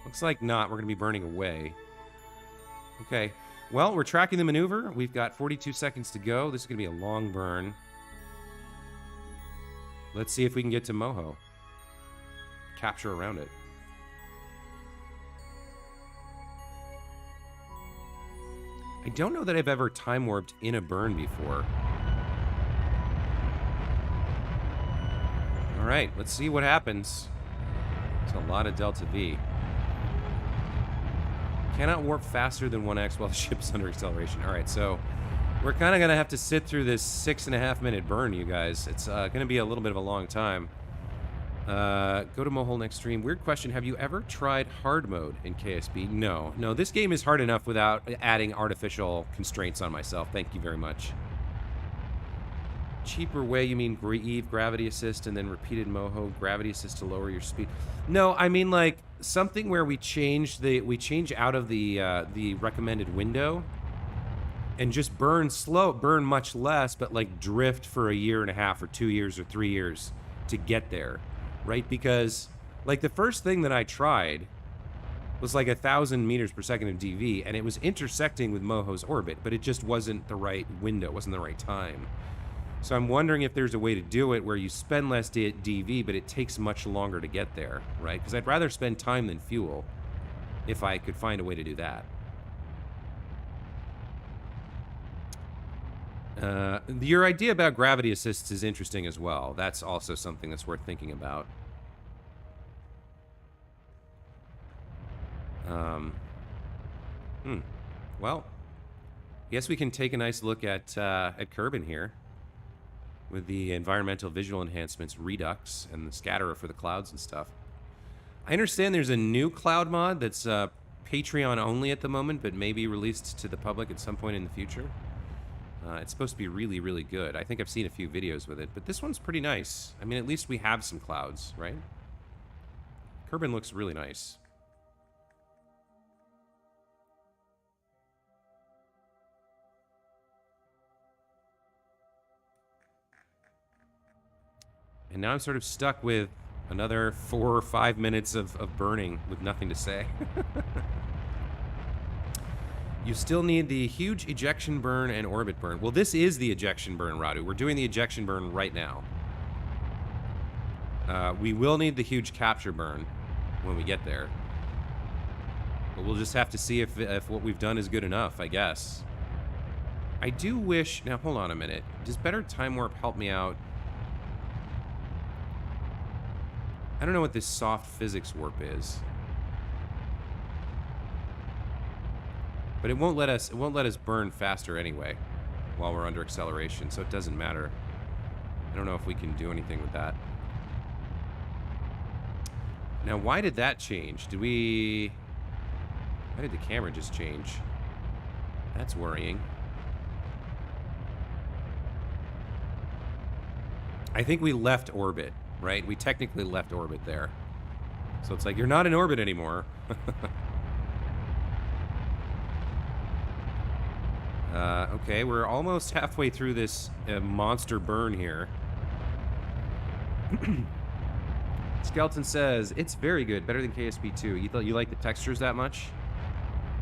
Speaker 1: Looks like not. We're going to be burning away. Okay. Well, we're tracking the maneuver. We've got 42 seconds to go. This is going to be a long burn. Let's see if we can get to Moho. Capture around it. I don't know that I've ever time warped in a burn before. All right, let's see what happens. It's a lot of delta V. Cannot warp faster than 1x while the ship's under acceleration. All right, so we're kind of going to have to sit through this 6.5 minute burn, you guys. It's going to be a little bit of a long time. Go to Moho next stream. Weird question. Have you ever tried hard mode in KSP? No. No, this game is hard enough without adding artificial constraints on myself. Thank you very much. Cheaper way, you mean Eve, gravity assist, and then repeated Moho, gravity assist to lower your speed? No, I mean like something where we change out of the recommended window and just burn slow, burn much less, but like drift for a year and a half or 2 years or 3 years to get there, right? Because like the first thing that I tried was like 1,000 meters per second of DV, and it was intersecting with Moho's orbit, but it just wasn't the right window, wasn't the right time. So I'm wondering if there's a way to do it where you spend less DV, but it takes much longer to get there, right? Because I'd rather spend time than fuel if I could find a way to do that. Your idea about gravity assists is interesting as well. That's also something that's worth thinking about. Well, I guess we can take a nice look at Kerbin here with the environmental visual enhancements, Redux, and the scatterer for the clouds and stuff. I understand there's a new cloud mod that's Patreon only at the moment, but maybe released to the public at some point in the future. It's supposed to be really, really good. I think I've seen a few videos with it, but this one's pretty nice. I mean, at least we have some clouds, right? Kerbin looks really nice. And now I'm sort of stuck with another 4 or 5 minutes of burning with nothing to say. You still need the huge ejection burn and orbit burn. Well, this is the ejection burn, Radu. We're doing the ejection burn right now. We will need the huge capture burn when we get there. But we'll just have to see if what we've done is good enough, I guess. I do wish... Now, hold on a minute. Does BetterTimeWarp help me out? I don't know what this soft physics warp is. But it won't let us burn faster anyway while we're under acceleration, so it doesn't matter. I don't know if we can do anything with that. Now, why did that change? Why did the camera just change? That's worrying. I think we left orbit, right? We technically left orbit there. So it's like, you're not in orbit anymore. Okay, we're almost halfway through this monster burn here. Skeleton says, it's very good, better than KSP 2. You like the textures that much?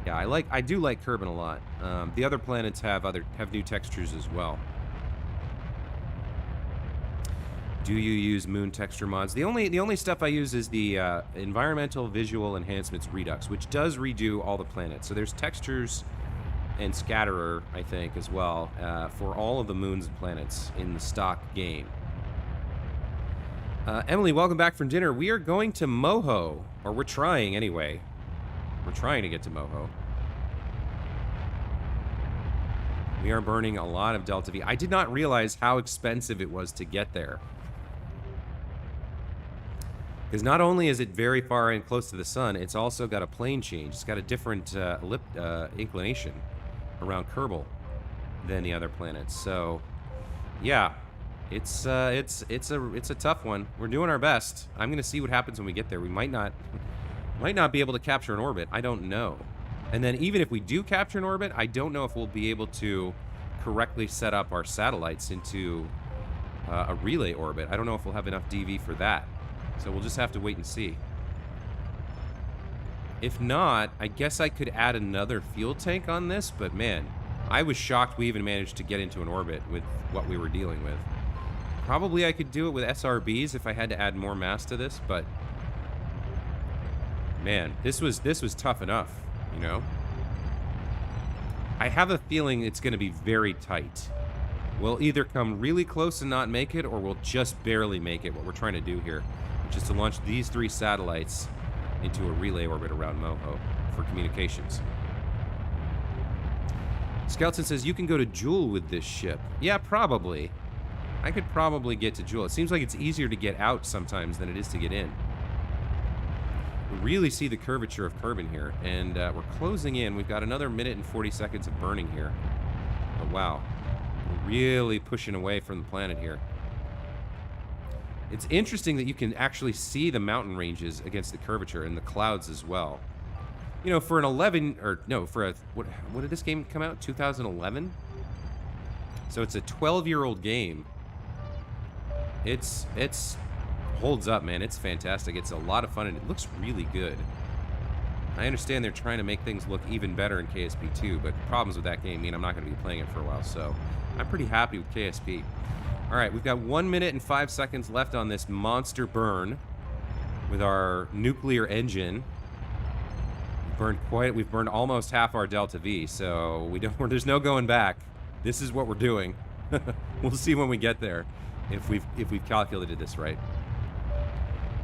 Speaker 1: Yeah, I do like Kerbin a lot. The other planets have new textures as well. Do you use moon texture mods? The only stuff I use is the Environmental Visual Enhancements Redux, which does redo all the planets. So there's textures and scatterer, I think, as well, for all of the moons and planets in the stock game. Emily, welcome back from dinner. We are going to Moho, or we're trying anyway. We're trying to get to Moho. We are burning a lot of Delta V. I did not realize how expensive it was to get there. Because not only is it very far and close to the sun, it's also got a plane change. It's got a different inclination around Kerbal than the other planets. So, yeah, it's a tough one. We're doing our best. I'm gonna see what happens when we get there. We might not be able to capture an orbit. I don't know. And then even if we do capture an orbit, I don't know if we'll be able to correctly set up our satellites into a relay orbit. I don't know if we'll have enough DV for that. So we'll just have to wait and see. If not, I guess I could add another fuel tank on this, but man, I was shocked we even managed to get into an orbit with what we were dealing with. Probably I could do it with SRBs if I had to add more mass to this, but man, this was tough enough, you know? I have a feeling it's going to be very tight. We'll either come really close and not make it, or we'll just barely make it, what we're trying to do here, which is to launch these 3 satellites into a relay orbit around Moho for communications. Skeleton says, you can go to Joule with this ship. Yeah, probably. I could probably get to Joule. It seems like it's easier to get out sometimes than it is to get in. We really see the curvature of Kerbin here, and we're closing in. We've got another minute and 40 seconds of burning here. But wow, we're really pushing away from the planet here. It's interesting that you can actually see the mountain ranges against the curvature and the clouds as well. You know, for an 11, or no, for a, what did this game come out? 2011? So it's a 12-year-old game. It's holds up, man. It's fantastic. It's a lot of fun, and it looks really good. I understand they're trying to make things look even better in KSP 2, but problems with that game mean I'm not going to be playing it for a while, so I'm pretty happy with KSP. All right, we've got 1 minute and 5 seconds left on this monster burn with our nuclear engine. We've burned almost half our Delta V, so there's no going back. This is what we're doing. We'll see when we get there if we've calculated this right.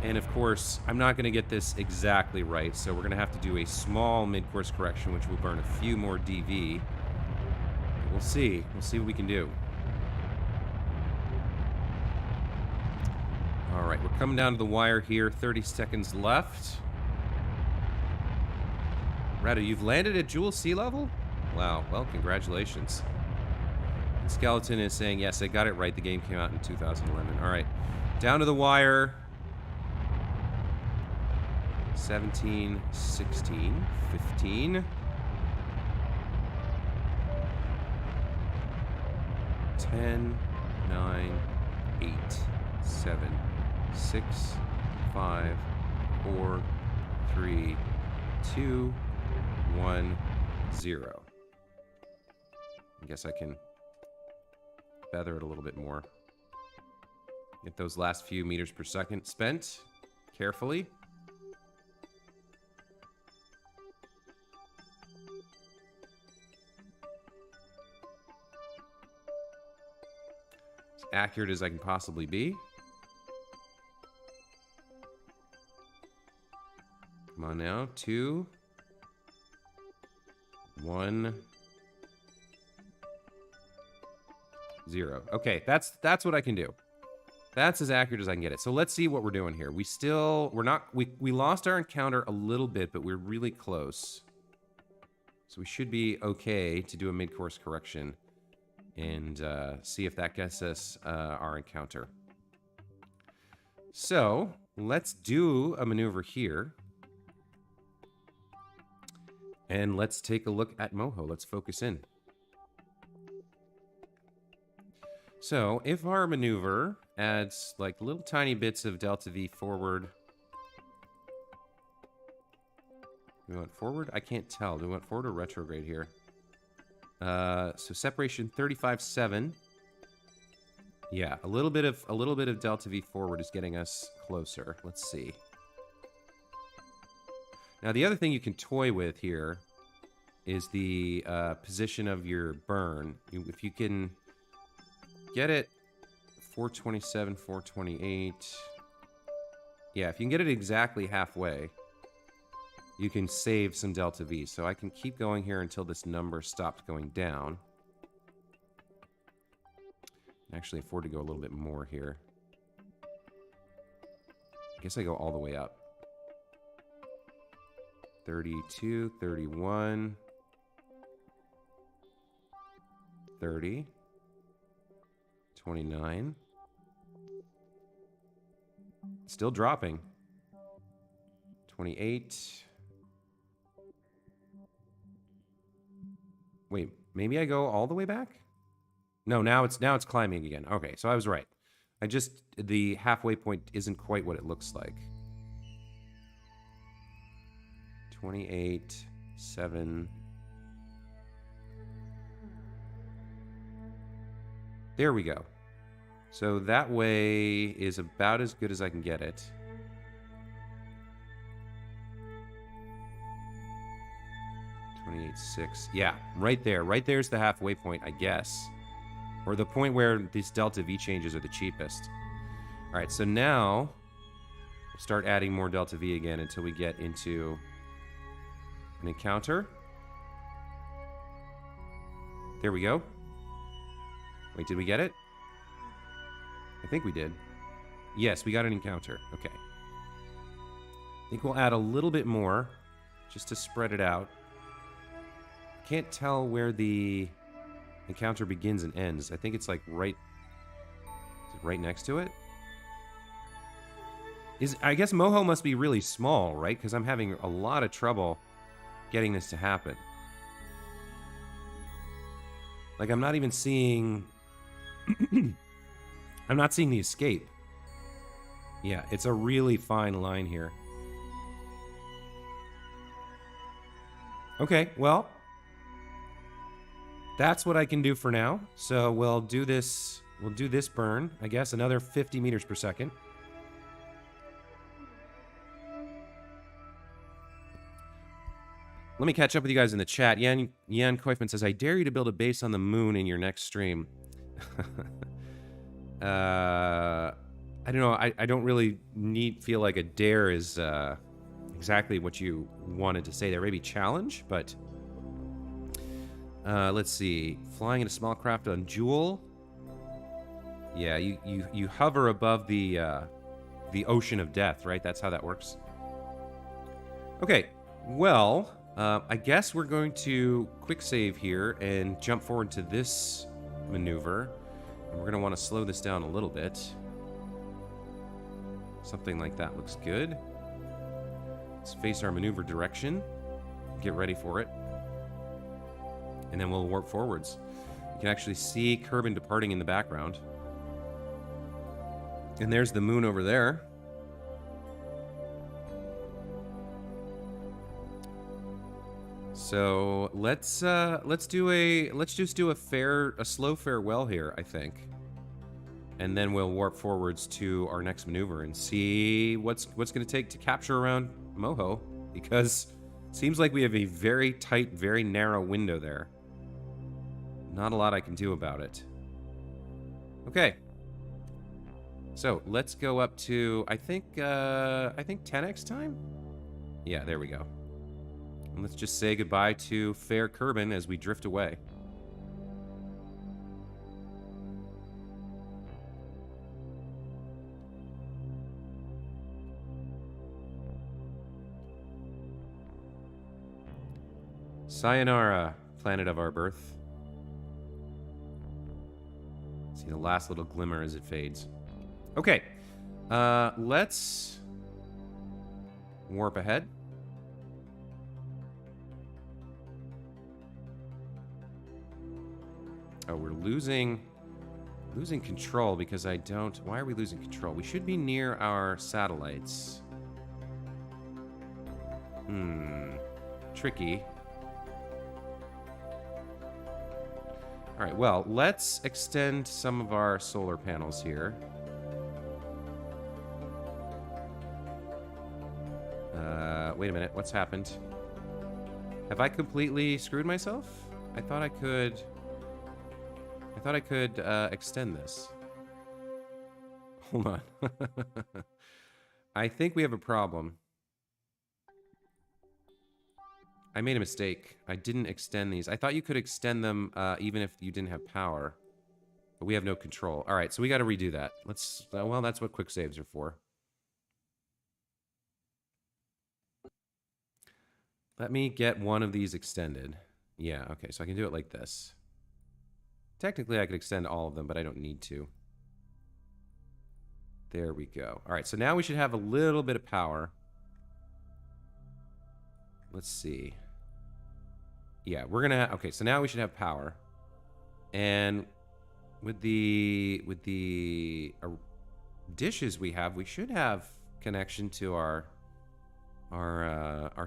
Speaker 1: And of course, I'm not going to get this exactly right, so we're going to have to do a small mid-course correction, which will burn a few more DV. But we'll see. We'll see what we can do. All right, we're coming down to the wire here. 30 seconds left. Radu, you've landed at Joule sea level? Wow, well, congratulations. And Skeleton is saying, yes, I got it right. The game came out in 2011. All right, down to the wire. 17, 16, 15. 10, 9, 8, 7, 6, 5, 4, 3, 2, 1, 0. I guess I can feather it a little bit more. Get those last few meters per second spent carefully. As accurate as I can possibly be. Come on now. 2, 1, 0. Okay, that's what I can do. That's as accurate as I can get it. So let's see what we're doing here. We lost our encounter a little bit, but we're really close. So we should be okay to do a mid-course correction and see if that gets us our encounter. So let's do a maneuver here. And let's take a look at Moho. Let's focus in. So if our maneuver adds like little tiny bits of Delta V forward. We went forward? I can't tell. Do we want forward or retrograde here? So separation 35.7. Yeah, a little bit of Delta V forward is getting us closer. Let's see. Now, the other thing you can toy with here is the position of your burn. If you can get it 427, 428, Yeah, if you can get it exactly halfway, you can save some delta V. So I can keep going here until this number stops going down. Actually afford to go a little bit more here. I guess I go all the way up. 32, 31, 30, 29. Still dropping. 28. Wait, maybe I go all the way back? No, now it's climbing again. Okay, so I was right. The halfway point isn't quite what it looks like. 28, 7. There we go. So that way is about as good as I can get it. 28.6. Yeah, right there. Right there's the halfway point, I guess. Or the point where these delta V changes are the cheapest. All right, so now we'll start adding more delta V again until we get into an encounter. There we go. Wait, did we get it? I think we did. Yes, we got an encounter. Okay. I think we'll add a little bit more just to spread it out. Can't tell where the encounter begins and ends. I think it's like right next to it. I guess Moho must be really small, right? Because I'm having a lot of trouble getting this to happen. Like, I'm not even seeing... I'm not seeing the escape. Yeah, it's a really fine line here. Okay, well... that's what I can do for now. So we'll do this burn, I guess, another 50 meters per second. Let me catch up with you guys in the chat. Jan Koifman says, I dare you to build a base on the moon in your next stream. I don't know. I don't really feel like a dare is exactly what you wanted to say there. Maybe challenge, but... let's see. Flying in a small craft on Joule. Yeah, you hover above the ocean of death, right? That's how that works. Okay, well, I guess we're going to quick save here and jump forward to this maneuver. And we're going to want to slow this down a little bit. Something like that looks good. Let's face our maneuver direction. Get ready for it. And then we'll warp forwards. You can actually see Kerbin departing in the background. And there's the moon over there. So let's just do a slow farewell here, I think. And then we'll warp forwards to our next maneuver and see what's going to take to capture around Moho, because it seems like we have a very tight, very narrow window there. Not a lot I can do about it. Okay. So let's go up to I think 10x time? Yeah, there we go. And let's just say goodbye to fair Kerbin as we drift away. Sayonara, planet of our birth. See the last little glimmer as it fades. Okay, let's warp ahead. Oh, we're losing control because I don't... Why are we losing control? We should be near our satellites. Tricky. All right, well, let's extend some of our solar panels here. Wait a minute, what's happened? Have I completely screwed myself? I thought I could extend this. Hold on. I think we have a problem. I made a mistake. I didn't extend these. I thought you could extend them even if you didn't have power. But we have no control. All right, so we got to redo that. Let's... well, that's what quick saves are for. Let me get one of these extended. Yeah, okay, so I can do it like this. Technically, I could extend all of them, but I don't need to. There we go. All right, so now we should have a little bit of power. Let's see. Yeah, we're going to... okay, so now we should have power. And with the dishes we have, we should have connection to our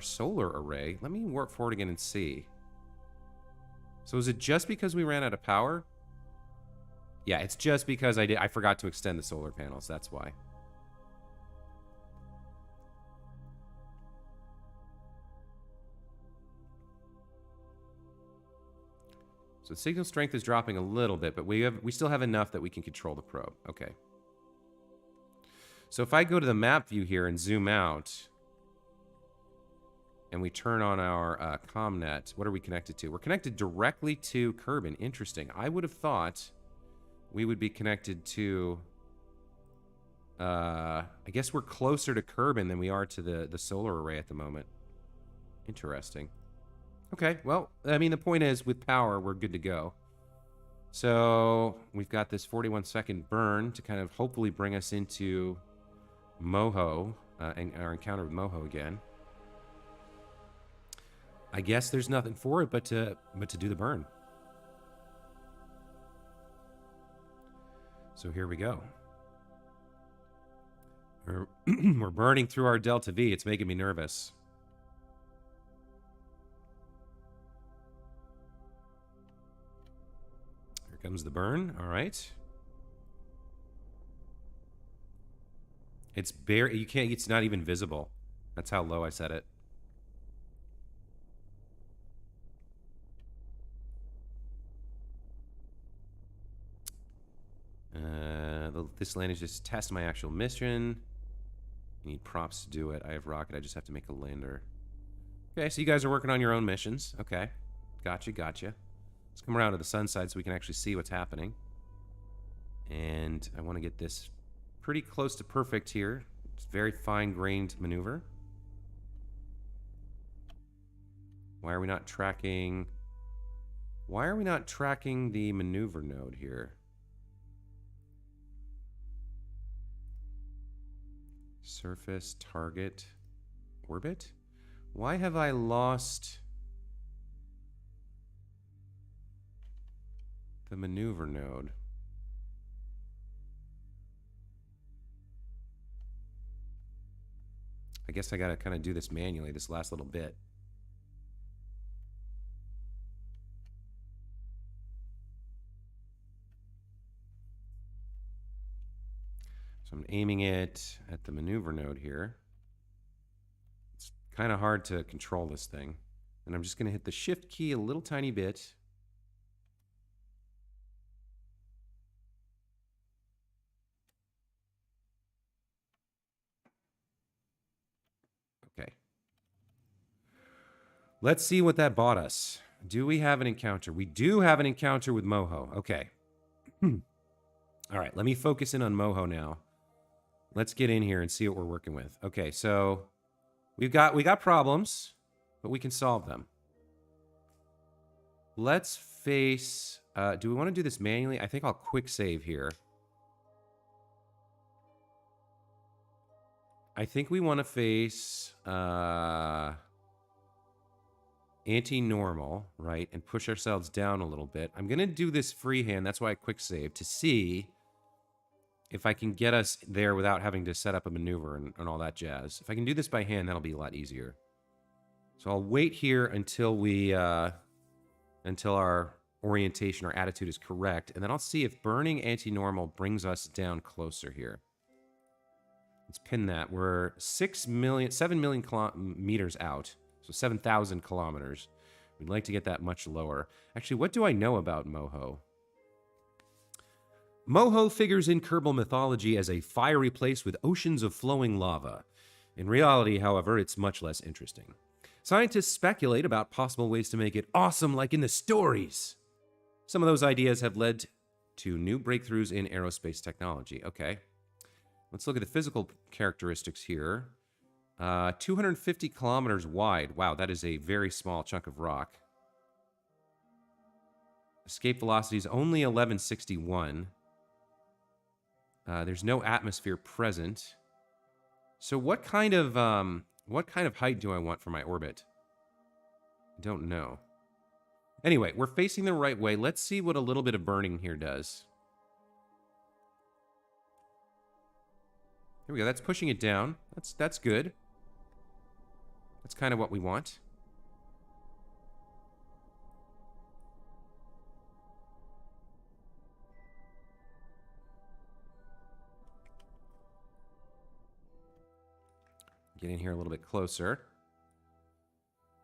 Speaker 1: solar array. Let me warp forward again and see. So is it just because we ran out of power? Yeah, it's just because I forgot to extend the solar panels. That's why. So the signal strength is dropping a little bit, but we still have enough that we can control the probe. Okay. So if I go to the map view here and zoom out, and we turn on our ComNet, what are we connected to? We're connected directly to Kerbin. Interesting. I would have thought we would be connected to... I guess we're closer to Kerbin than we are to the solar array at the moment. Interesting. Okay, well, I mean, the point is, with power, we're good to go. So we've got this 41-second burn to kind of hopefully bring us into Moho, and our encounter with Moho again. I guess there's nothing for it but to do the burn. So here we go. We're burning through our Delta V. It's making me nervous. Here comes the burn. All right. It's bare. You can't. It's not even visible. That's how low I set it. This land is just test my actual mission. I need props to do it. I have rocket. I just have to make a lander. Okay, so you guys are working on your own missions. Okay, gotcha, gotcha. Let's come around to the sun side so we can actually see what's happening. And I want to get this pretty close to perfect here. It's a very fine-grained maneuver. Why are we not tracking... Why are we not tracking the maneuver node here? Surface, target, orbit? Why have I lost the maneuver node? I guess I gotta kind of do this manually, this last little bit. So I'm aiming it at the maneuver node here. It's kind of hard to control this thing. And I'm just going to hit the shift key a little tiny bit. Okay. Let's see what that bought us. Do we have an encounter? We do have an encounter with Moho. Okay. All right, let me focus in on Moho now. Let's get in here and see what we're working with. Okay, so we got problems, but we can solve them. Let's face... do we want to do this manually? I think I'll quick save here. I think we want to face anti-normal, right? And push ourselves down a little bit. I'm going to do this freehand. That's why I quick save, to see if I can get us there without having to set up a maneuver and all that jazz. If I can do this by hand, that'll be a lot easier. So I'll wait here until we, until our orientation, our attitude is correct, and then I'll see if burning anti-normal brings us down closer here. Let's pin that. We're 7 million meters out, so 7,000 kilometers. We'd like to get that much lower. Actually, what do I know about Moho? Moho figures in Kerbal mythology as a fiery place with oceans of flowing lava. In reality, however, it's much less interesting. Scientists speculate about possible ways to make it awesome like in the stories. Some of those ideas have led to new breakthroughs in aerospace technology. Okay. Let's look at the physical characteristics here. 250 kilometers wide. Wow, that is a very small chunk of rock. Escape velocity is only 1161. There's no atmosphere present. So what kind of height do I want for my orbit? I don't know. Anyway, we're facing the right way. Let's see what a little bit of burning here does. Here we go. That's pushing it down. That's good. That's kind of what we want. Get in here a little bit closer.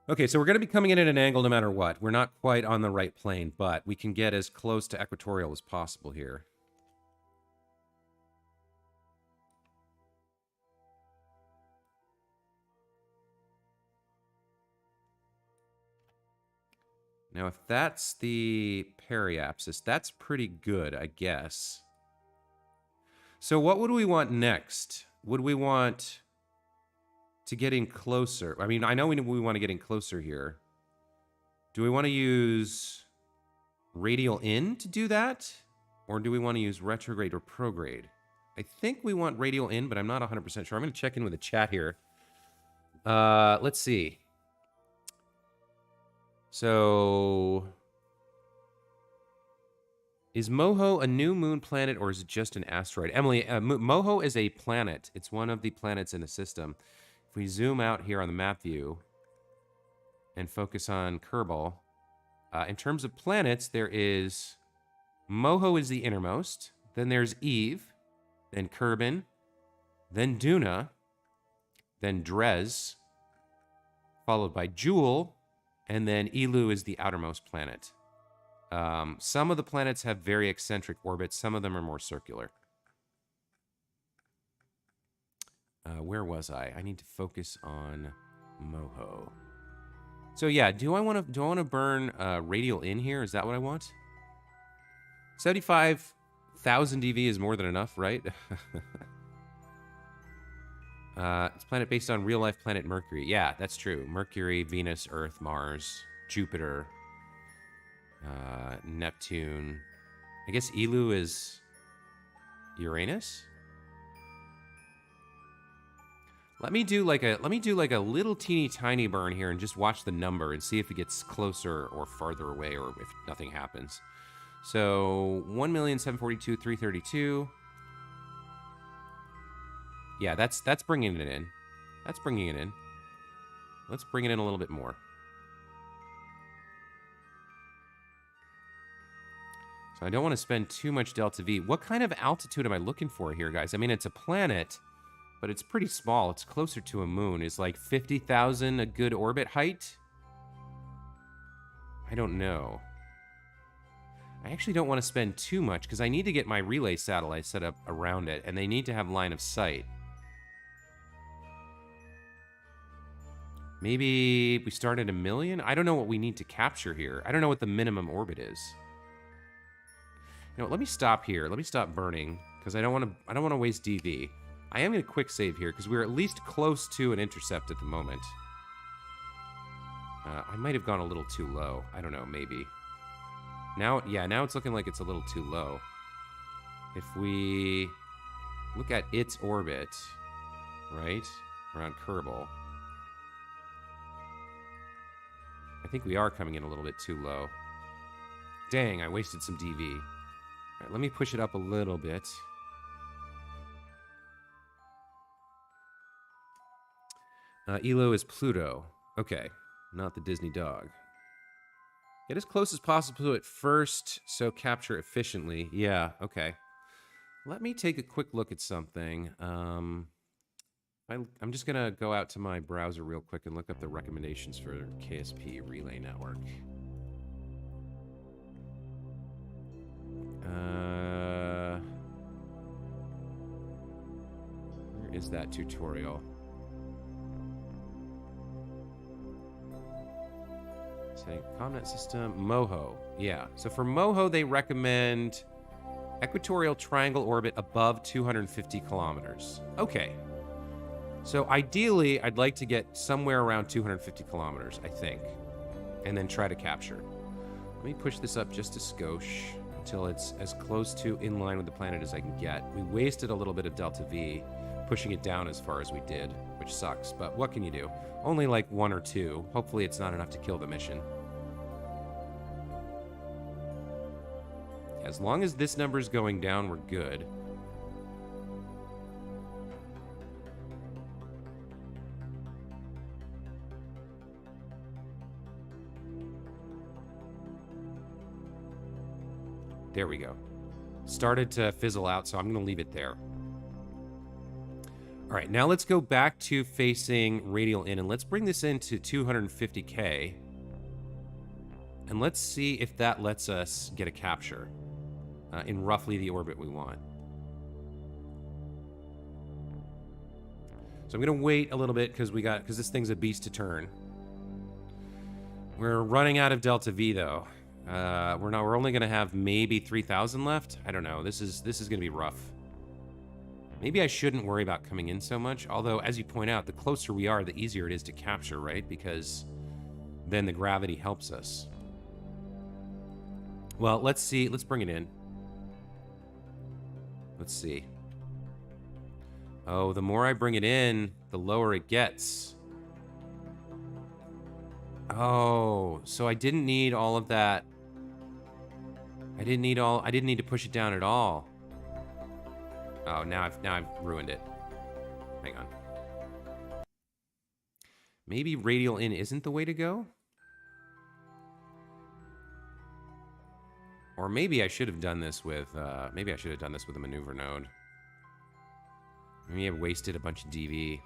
Speaker 1: Okay, so we're going to be coming in at an angle no matter what. We're not quite on the right plane, but we can get as close to equatorial as possible here. Now, if that's the periapsis, that's pretty good, I guess. So what would we want next? Would we want to get in closer? I mean, I know we want to get in closer here. Do we want to use radial in to do that? Or do we want to use retrograde or prograde? I think we want radial in, but I'm not 100% sure. I'm going to check in with the chat here. Let's see. So, is Moho a new moon planet or is it just an asteroid? Emily, Moho is a planet. It's one of the planets in the system. If we zoom out here on the map view and focus on Kerbal, in terms of planets, there is Moho is the innermost. Then there's Eve, then Kerbin, then Duna, then Drez, followed by Jewel, and then Elu is the outermost planet. Some of the planets have very eccentric orbits. Some of them are more circular. Where was I? I need to focus on Moho. So yeah, do I want to burn radial in here? Is that what I want? 75,000 dV is more than enough, right? It's a planet based on real-life planet Mercury. Yeah, that's true. Mercury, Venus, Earth, Mars, Jupiter, Neptune. I guess Elu is Uranus. Let me do like a little teeny tiny burn here and just watch the number and see if it gets closer or farther away or if nothing happens. So 1,742,332. Yeah, that's bringing it in. That's bringing it in. Let's bring it in a little bit more. So I don't want to spend too much delta V. What kind of altitude am I looking for here, guys? I mean, it's a planet, but it's pretty small. It's closer to a moon. Is like 50,000 a good orbit height? I don't know. I actually don't want to spend too much because I need to get my relay satellite set up around it, and they need to have line of sight. Maybe we start at 1 million? I don't know what we need to capture here. I don't know what the minimum orbit is. You know, let me stop here. Let me stop burning because I don't want to waste DV. I am going to quick save here because we're at least close to an intercept at the moment. I might have gone a little too low. I don't know, maybe. Now, yeah, now it's looking like it's a little too low. If we look at its orbit, right, around Kerbal, I think we are coming in a little bit too low. Dang, I wasted some DV. All right, let me push it up a little bit. Elo is Pluto. Okay, not the Disney dog. Get as close as possible to it first, so capture efficiently. Yeah, okay. Let me take a quick look at something. I'm just going to go out to my browser real quick and look up the recommendations for KSP Relay Network. is that tutorial? Say coordinate system, Moho. Yeah, so for Moho, they recommend equatorial triangle orbit above 250 kilometers. Okay. So ideally, I'd like to get somewhere around 250 kilometers, I think, and then try to capture. Let me push this up just a skosh until it's as close to in line with the planet as I can get. We wasted a little bit of delta V, pushing it down as far as we did, which sucks, but what can you do? Only like 1 or 2. Hopefully it's not enough to kill the mission. As long as this number's going down, we're good. There we go. Started to fizzle out, so I'm going to leave it there. All right, now let's go back to facing radial in, and let's bring this into 250K. And let's see if that lets us get a capture in roughly the orbit we want. So I'm going to wait a little bit because this thing's a beast to turn. We're running out of delta V though. We're only going to have maybe 3,000 left. I don't know. This is going to be rough. Maybe I shouldn't worry about coming in so much. Although, as you point out, the closer we are, the easier it is to capture, right? Because then the gravity helps us. Well, let's see. Let's bring it in. Let's see. Oh, the more I bring it in, the lower it gets. Oh, so I didn't need all of that. I didn't need to push it down at all. Oh, now I've ruined it. Hang on. Maybe radial in isn't the way to go? Or maybe I should have done this with a maneuver node. Maybe I've wasted a bunch of DV.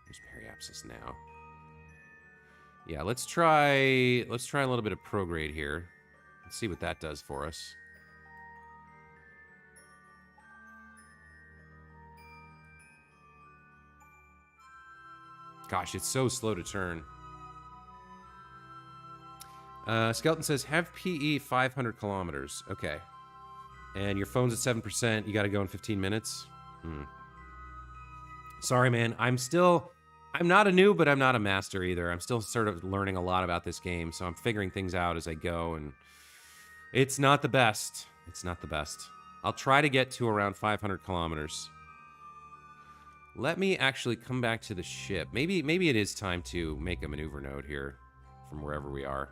Speaker 1: There's periapsis now. Yeah, let's try a little bit of prograde here. Let's see what that does for us. Gosh, it's so slow to turn. Skeleton says, have PE 500 kilometers. Okay. And your phone's at 7%. You got to go in 15 minutes. Sorry, man. I'm not a noob, but I'm not a master either. I'm still sort of learning a lot about this game, so I'm figuring things out as I go, and it's not the best. It's not the best. I'll try to get to around 500 kilometers. Let me actually come back to the ship. Maybe it is time to make a maneuver node here from wherever we are.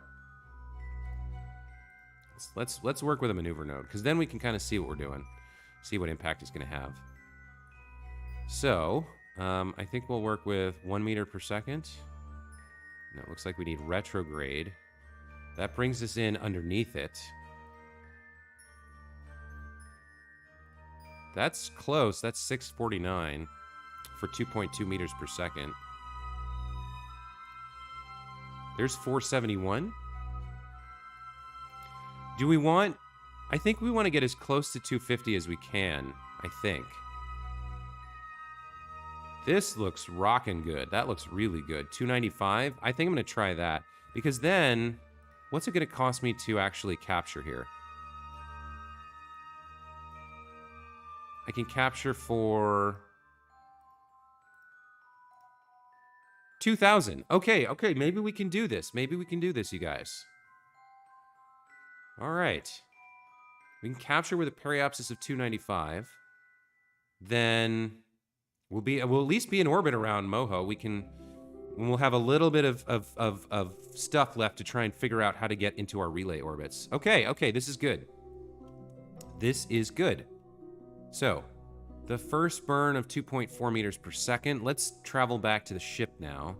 Speaker 1: Let's work with a maneuver node, because then we can kind of see what we're doing, see what impact it's going to have. So, I think we'll work with 1 meter per second. No, it looks like we need retrograde. That brings us in underneath it. That's close. That's 649 for 2.2 meters per second. There's 471. Do we want... I think we want to get as close to 250 as we can, I think. This looks rockin' good. That looks really good. 295? I think I'm going to try that. Because then, what's it going to cost me to actually capture here? I can capture for... 2,000. Okay, maybe we can do this. Maybe we can do this, you guys. All right. We can capture with a periapsis of 295. Then we'll at least be in orbit around Moho. We'll have a little bit of stuff left to try and figure out how to get into our relay orbits. Okay, this is good. This is good. So, the first burn of 2.4 meters per second. Let's travel back to the ship now.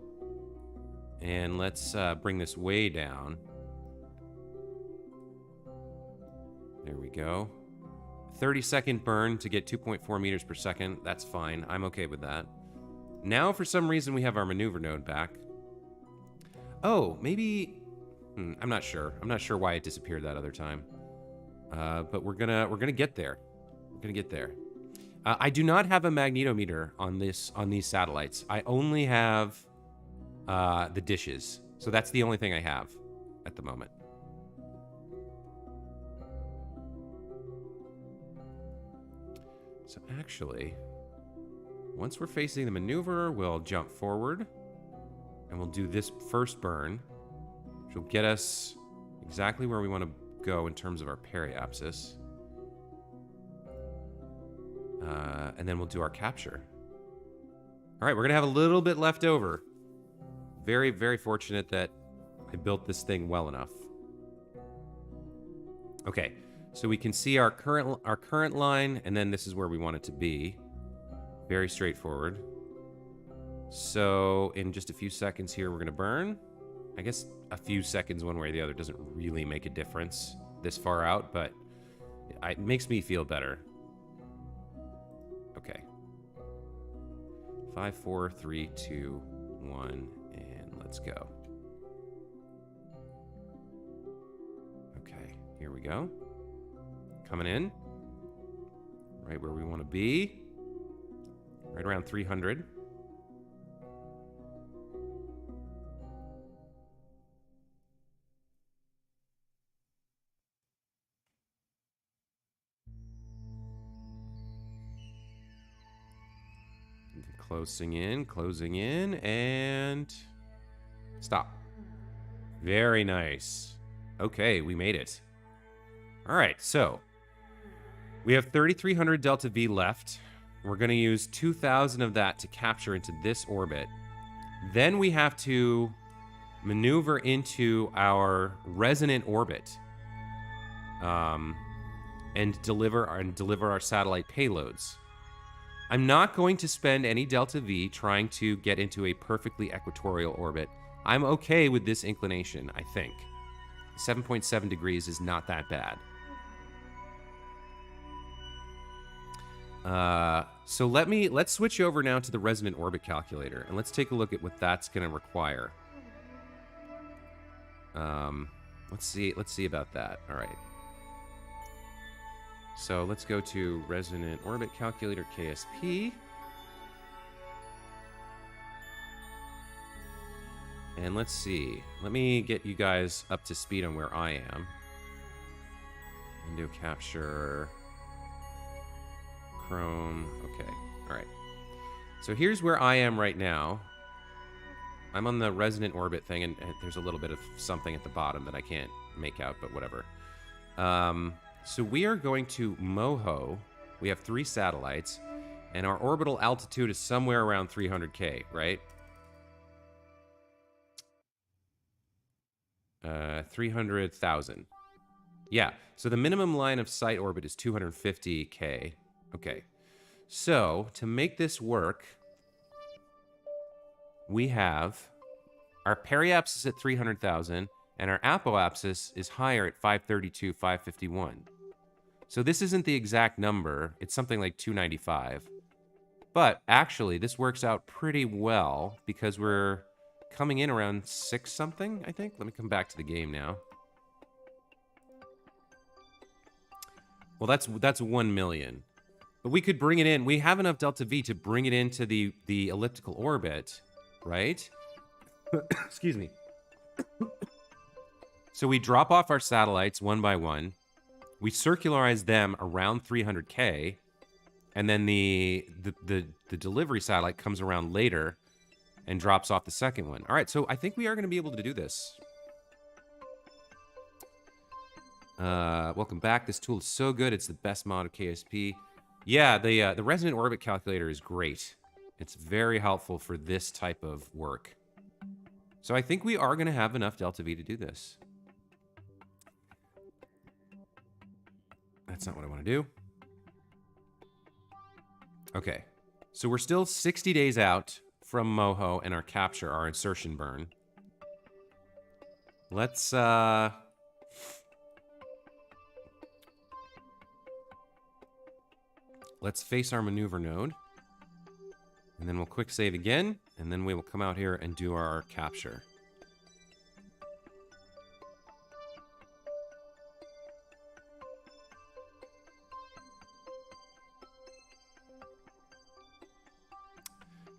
Speaker 1: And let's bring this way down. There we go. 30-second burn to get 2.4 meters per second. That's fine. I'm okay with that. Now, for some reason, we have our maneuver node back. Oh, maybe... I'm not sure. I'm not sure why it disappeared that other time. But we're gonna get there. We're Gonna get there. I do not have a magnetometer on these satellites. I only have the dishes. So that's the only thing I have at the moment. So actually, once we're facing the maneuver, we'll jump forward and we'll do this first burn, which will get us exactly where we want to go in terms of our periapsis. And then we'll do our capture. All right, we're going to have a little bit left over. Very, very fortunate that I built this thing well enough. Okay, so we can see our current line, and then this is where we want it to be. Very straightforward. So in just a few seconds here, we're going to burn. I guess a few seconds one way or the other doesn't really make a difference this far out, but it makes me feel better. Okay. 5, 4, 3, 2, 1, and let's go. Okay, here we go. Coming in. Right where we want to be. Right around 300. Closing in, and stop. Very nice. Okay, we made it. All right, so we have 3,300 delta V left. We're going to use 2,000 of that to capture into this orbit. Then we have to maneuver into our resonant orbit and deliver our satellite payloads. I'm not going to spend any delta V trying to get into a perfectly equatorial orbit. I'm okay with this inclination, I think. 7.7 degrees is not that bad. So let's switch over now to the resonant orbit calculator, and let's take a look at what that's going to require. Let's see about that. All right. So let's go to Resonant Orbit Calculator KSP. And let's see. Let me get you guys up to speed on where I am. Window capture. Chrome. Okay. All right. So here's where I am right now. I'm on the resonant orbit thing, and there's a little bit of something at the bottom that I can't make out, but whatever. So we are going to Moho. We have 3 satellites, and our orbital altitude is somewhere around 300K, right? 300,000. Yeah, so the minimum line of sight orbit is 250K. Okay, so to make this work, we have our periapsis at 300,000, and our apoapsis is higher at 532, 551. So this isn't the exact number. It's something like 295. But actually, this works out pretty well because we're coming in around 6 something, I think. Let me come back to the game now. Well, that's 1 million. But we could bring it in. We have enough delta V to bring it into the elliptical orbit, right? Excuse me. So we drop off our satellites one by one. We circularize them around 300K, and then the delivery satellite comes around later and drops off the second one. All right, so I think we are going to be able to do this. Welcome back. This tool is so good. It's the best mod of KSP. Yeah, the resonant orbit calculator is great. It's very helpful for this type of work. So I think we are going to have enough delta V to do this. That's not what I want to do. Okay, so we're still 60 days out from Moho and our capture, our insertion burn. Let's face our maneuver node, and then we'll quick save again, and then we will come out here and do our capture.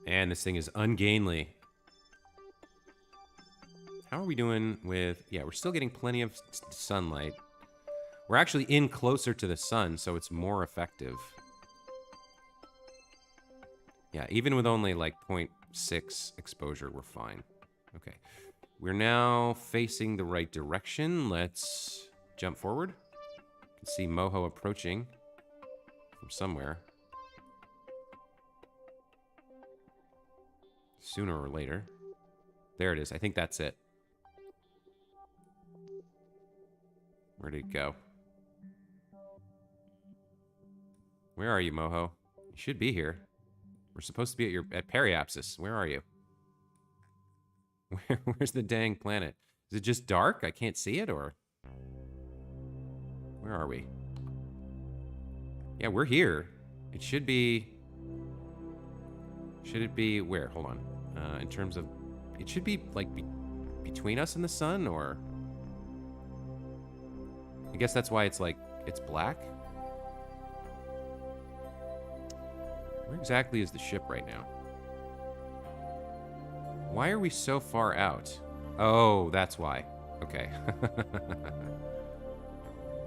Speaker 1: And this thing is ungainly. How are we doing with... Yeah, we're still getting plenty of sunlight. We're actually in closer to the sun, so it's more effective. Yeah, even with only like 0.6 exposure, we're fine. Okay. We're now facing the right direction. Let's jump forward. You can see Moho approaching from somewhere. Sooner or later. There it is. I think that's it. Where did it go? Where are you, Moho? You should be here. We're supposed to be at Periapsis. Where are you? Where's the dang planet? Is it just dark? I can't see it, or... Where are we? Yeah, we're here. It should be... Should it be... Where? Hold on. In terms of... It should be, like, between us and the sun, or... I guess that's why it's, like, it's black? Where exactly is the ship right now? Why are we so far out? Oh, that's why. Okay.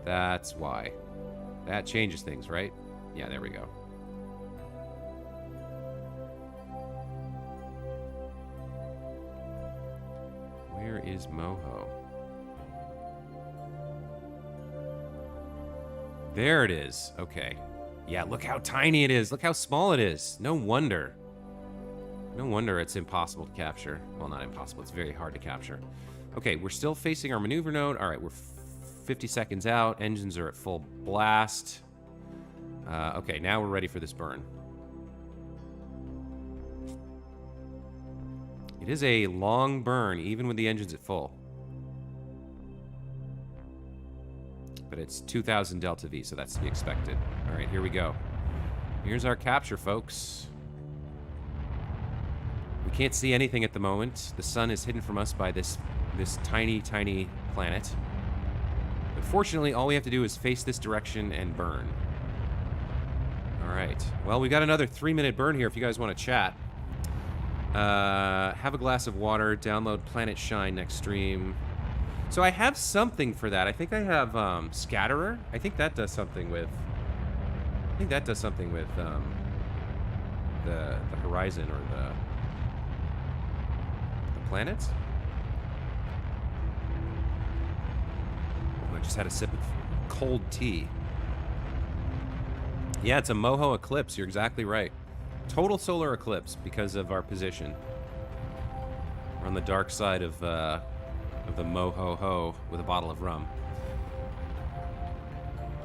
Speaker 1: That's why. That changes things, right? Yeah, there we go. Where is Moho? There it is. Okay. Yeah, look how tiny it is. Look how small it is. No wonder. No wonder it's impossible to capture. Well, not impossible. It's very hard to capture. Okay, we're still facing our maneuver node. All right, we're 50 seconds out. Engines are at full blast. Okay, now we're ready for this burn. It is a long burn, even with the engines at full. But it's 2,000 delta V, so that's to be expected. All right, here we go. Here's our capture, folks. We can't see anything at the moment. The sun is hidden from us by this tiny, tiny planet. But fortunately, all we have to do is face this direction and burn. All right. Well, we got another 3-minute burn here if you guys want to chat. Have a glass of water. Download Planet Shine next stream. So I have something for that. I think I have Scatterer. I think that does something with... the horizon or the planets. Oh, I just had a sip of cold tea. Yeah, it's a Moho eclipse. You're exactly right. Total solar eclipse because of our position. We're on the dark side of the Moho with a bottle of rum.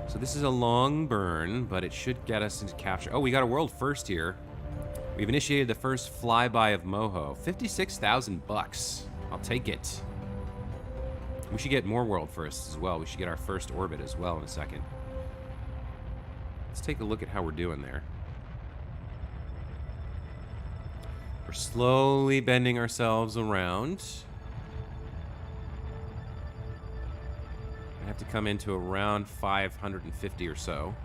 Speaker 1: So this is a long burn, but it should get us into capture. Oh, we got a world first here. We've initiated the first flyby of Moho. 56,000 bucks. I'll take it. We should get more world firsts as well. We should get our first orbit as well in a second. Let's take a look at how we're doing there. We're slowly bending ourselves around. I have to come into around 550 or so.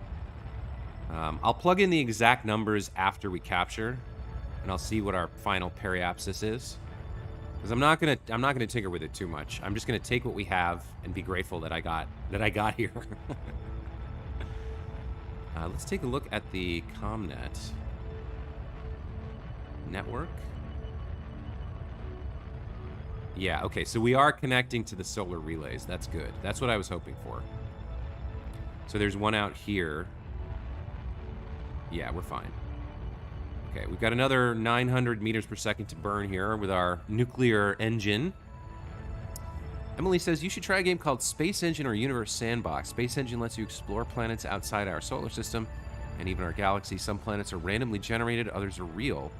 Speaker 1: I'll plug in the exact numbers after we capture, and I'll see what our final periapsis is. Because I'm not gonna tinker with it too much. I'm just gonna take what we have and be grateful that I got here. Let's take a look at the ComNet network. Yeah, okay, so we are connecting to the solar relays. That's good. That's what I was hoping for. So there's one out here. Yeah, we're fine. Okay, we've got another 900 meters per second to burn here with our nuclear engine. Emily says, you should try a game called Space Engine or Universe Sandbox. Space Engine lets you explore planets outside our solar system and even our galaxy. Some planets are randomly generated, others are real.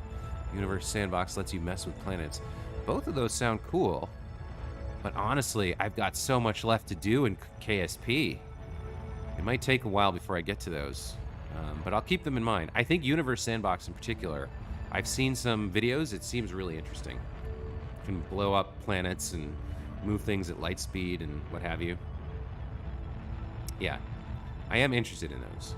Speaker 1: Universe Sandbox lets you mess with planets. Both of those sound cool, but honestly, I've got so much left to do in KSP. It might take a while before I get to those, but I'll keep them in mind. I think Universe Sandbox in particular, I've seen some videos. It seems really interesting. You can blow up planets and move things at light speed and what have you. Yeah, I am interested in those.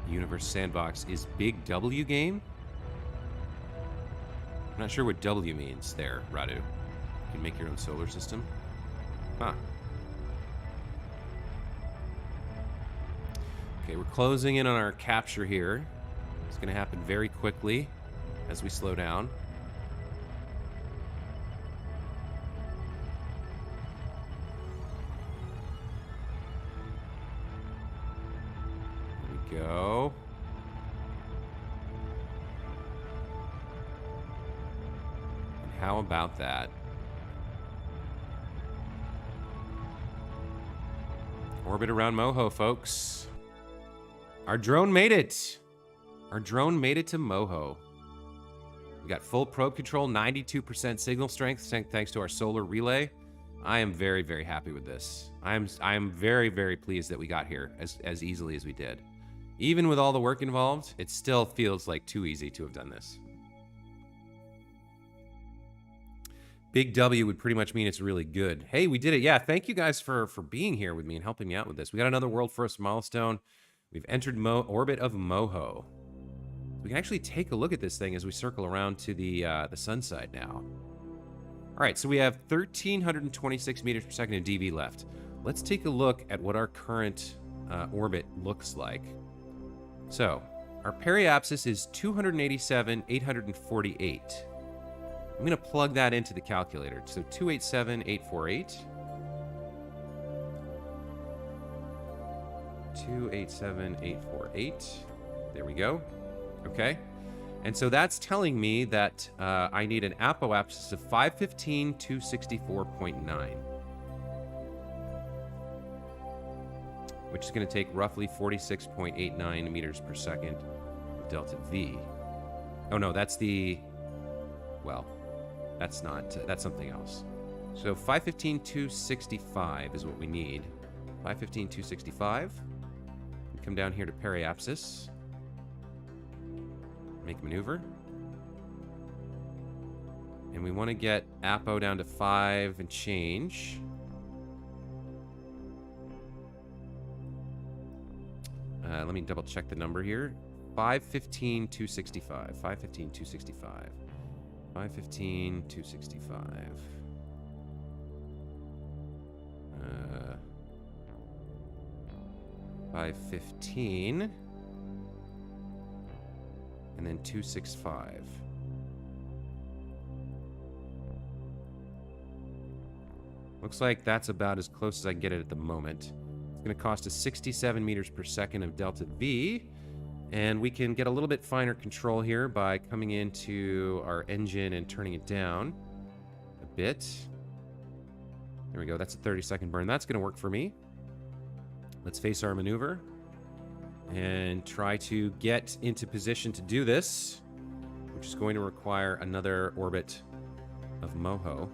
Speaker 1: Universe Sandbox is Big W game? I'm not sure what W means there, Radu. You can make your own solar system. Huh. Okay, we're closing in on our capture here. It's going to happen very quickly as we slow down. There we go. And how about that? Orbit around Moho, folks. Our drone made it. Our drone made it to Moho. We got full probe control, 92% signal strength, thanks to our solar relay. I am very, very happy with this. I am very, very pleased that we got here as easily as we did. Even with all the work involved, it still feels like too easy to have done this. Big W would pretty much mean it's really good. Hey, we did it. Yeah, thank you guys for being here with me and helping me out with this. We got another world first milestone. We've entered orbit of Moho. We can actually take a look at this thing as we circle around to the sun side now. All right, so we have 1,326 meters per second in dB left. Let's take a look at what our current orbit looks like. So our periapsis is 287,848. I'm going to plug that into the calculator. So 287,848. 287,848. There we go. Okay. And so that's telling me that I need an apoapsis of 515,264.9. Which is going to take roughly 46.89 meters per second of delta V. Oh no, that's the... Well, that's not... that's something else. So 515,265 is what we need. 515,265. Come down here to periapsis. Make maneuver. And we want to get apo down to 5 and change. Let me double check the number here. 515,265. 515,265. 515,265. 515. And then 265. Looks like that's about as close as I can get it at the moment. It's going to cost us 67 meters per second of delta V. And we can get a little bit finer control here by coming into our engine and turning it down a bit. There we go. That's a 30-second burn. That's going to work for me. Let's face our maneuver and try to get into position to do this, which is going to require another orbit of Moho.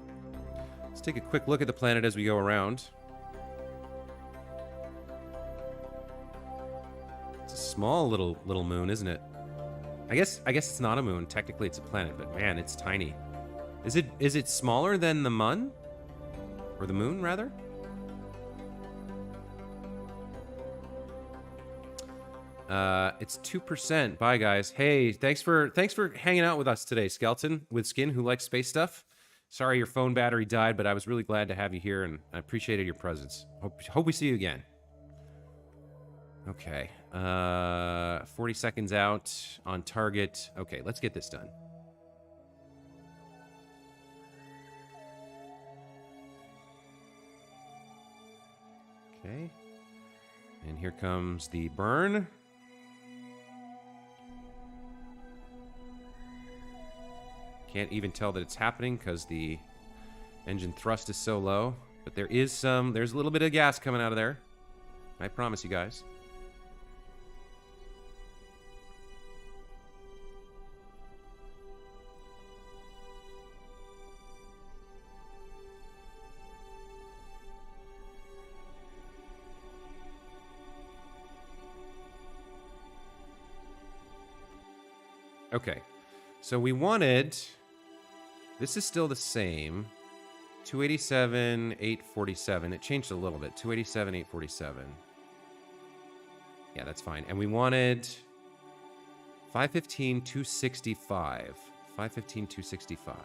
Speaker 1: Let's take a quick look at the planet as we go around. It's a small little moon, isn't it? I guess it's not a moon. Technically, it's a planet, but man, it's tiny. Is it smaller than the Mun? Or the moon, rather? It's 2%. Bye, guys. Hey, thanks for hanging out with us today, Skeleton with Skin, who likes space stuff. Sorry your phone battery died, but I was really glad to have you here, and I appreciated your presence. Hope we see you again. Okay. 40 seconds out on target. Okay, let's get this done. Okay. And here comes the burn. Can't even tell that it's happening because the engine thrust is so low. But there's a little bit of gas coming out of there. I promise you guys. Okay, so we wanted, this is still the same, 287, 847. It changed a little bit, 287, 847. Yeah, that's fine. And we wanted 515, 265. 515, 265.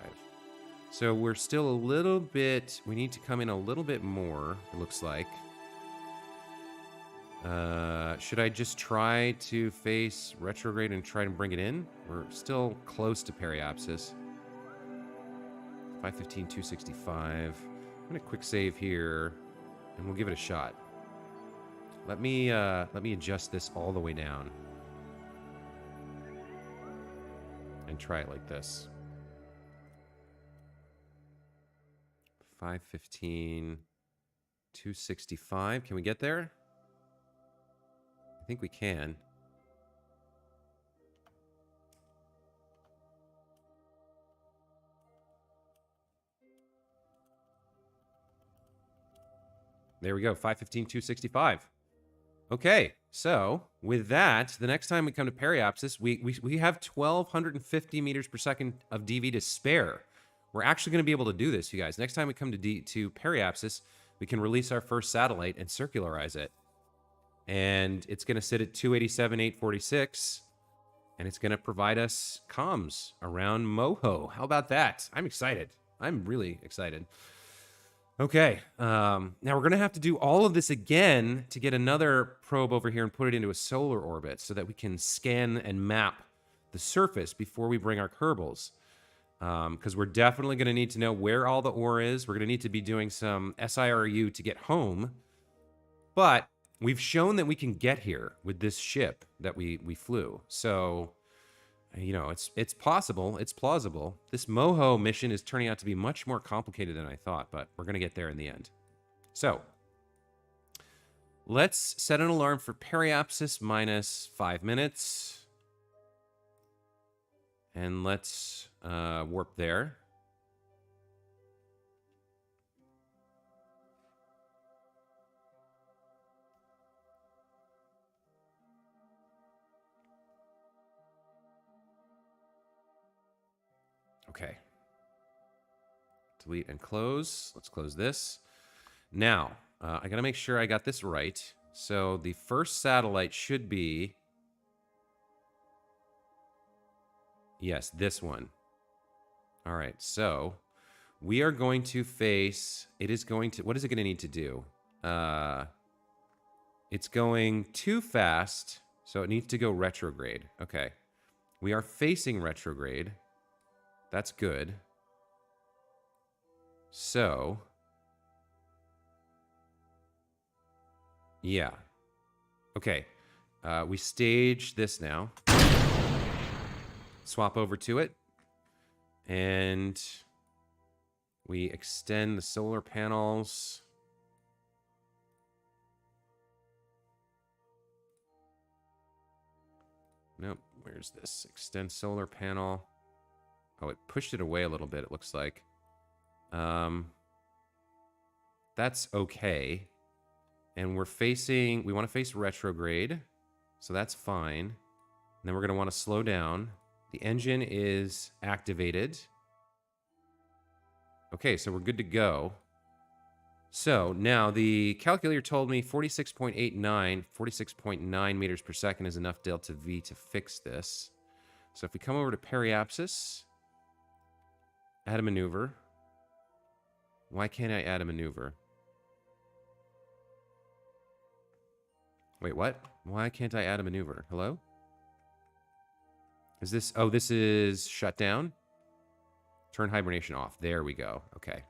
Speaker 1: So we're still a little bit... We need to come in a little bit more, it looks like. Should I just try to face retrograde and try to bring it in? We're still close to periapsis. 515, 265. I'm going to quick save here, and we'll give it a shot. Let me adjust this all the way down. And try it like this. 515, 265. Can we get there? I think we can. There we go, 515, 265. Okay, so with that, the next time we come to periapsis, we have 1,250 meters per second of DV to spare. We're actually going to be able to do this, you guys. Next time we come to periapsis, we can release our first satellite and circularize it. And it's going to sit at 287,846, and it's going to provide us comms around Moho. How about that? I'm excited. I'm really excited. Okay, now we're going to have to do all of this again to get another probe over here and put it into a solar orbit so that we can scan and map the surface before we bring our Kerbals. Because we're definitely going to need to know where all the ore is. We're going to need to be doing some SIRU to get home. But we've shown that we can get here with this ship that we flew. So, you know, it's possible. It's plausible. This Moho mission is turning out to be much more complicated than I thought, but we're going to get there in the end. So, let's set an alarm for periapsis minus 5 minutes. And let's warp there. Okay. Delete and close. Let's close this. Now, I got to make sure I got this right. So the first satellite should be... Yes, this one. All right, so we are going to face... It is going to... What is it going to need to do? It's going too fast, so it needs to go retrograde. Okay. We are facing retrograde. That's good. So... Yeah. Okay. We stage this now. Swap over to it. And we extend the solar panels. Nope. Where's this? Extend solar panel. Oh, it pushed it away a little bit, it looks like. That's okay. And we want to face retrograde. So that's fine. And then we're going to want to slow down. The engine is activated. Okay, so we're good to go. So now the calculator told me 46.9 meters per second is enough delta V to fix this. So if we come over to periapsis, add a maneuver. Why can't I add a maneuver? Wait, what? Why can't I add a maneuver? Hello? Is this... Oh, this is shut down? Turn hibernation off. There we go. Okay.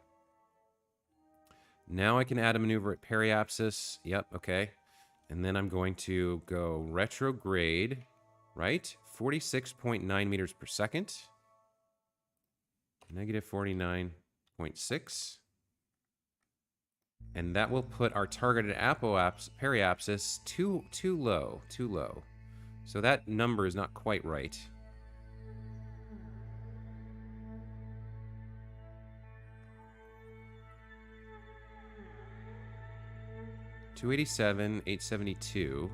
Speaker 1: Now I can add a maneuver at periapsis. Yep, okay. And then I'm going to go retrograde, right? 46.9 meters per second. Negative 49.6. And that will put our targeted periapsis too low. So that number is not quite right. $287, $872.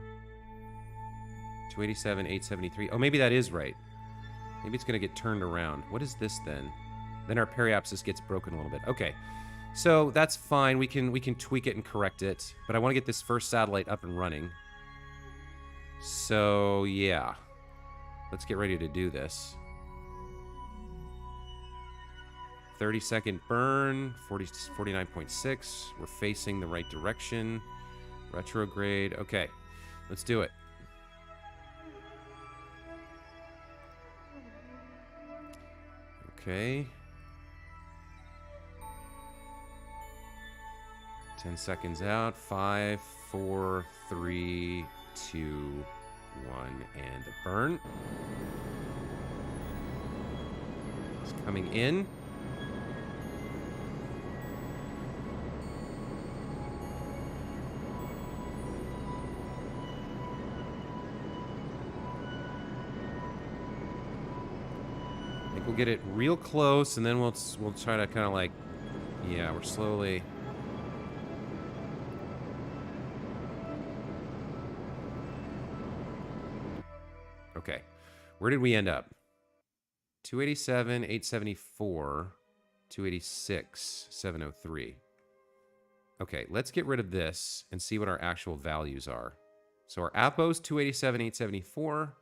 Speaker 1: $287, $873. Oh, maybe that is right. Maybe it's going to get turned around. What is this then? Then our periapsis gets broken a little bit. Okay. So that's fine. We can tweak it and correct it. But I want to get this first satellite up and running. So, yeah. Let's get ready to do this. 30-second burn, 49.6. We're facing the right direction. Retrograde. Okay, let's do it. Okay. 10 seconds out. 5, 4, 3, 2, 1, and a burn. It's coming in. I think we'll get it real close, and then we'll try to kind of like, yeah, we're slowly. Okay, where did we end up? 287, 874, 286, 703. Okay, let's get rid of this and see what our actual values are. So our Apo's 287, 874,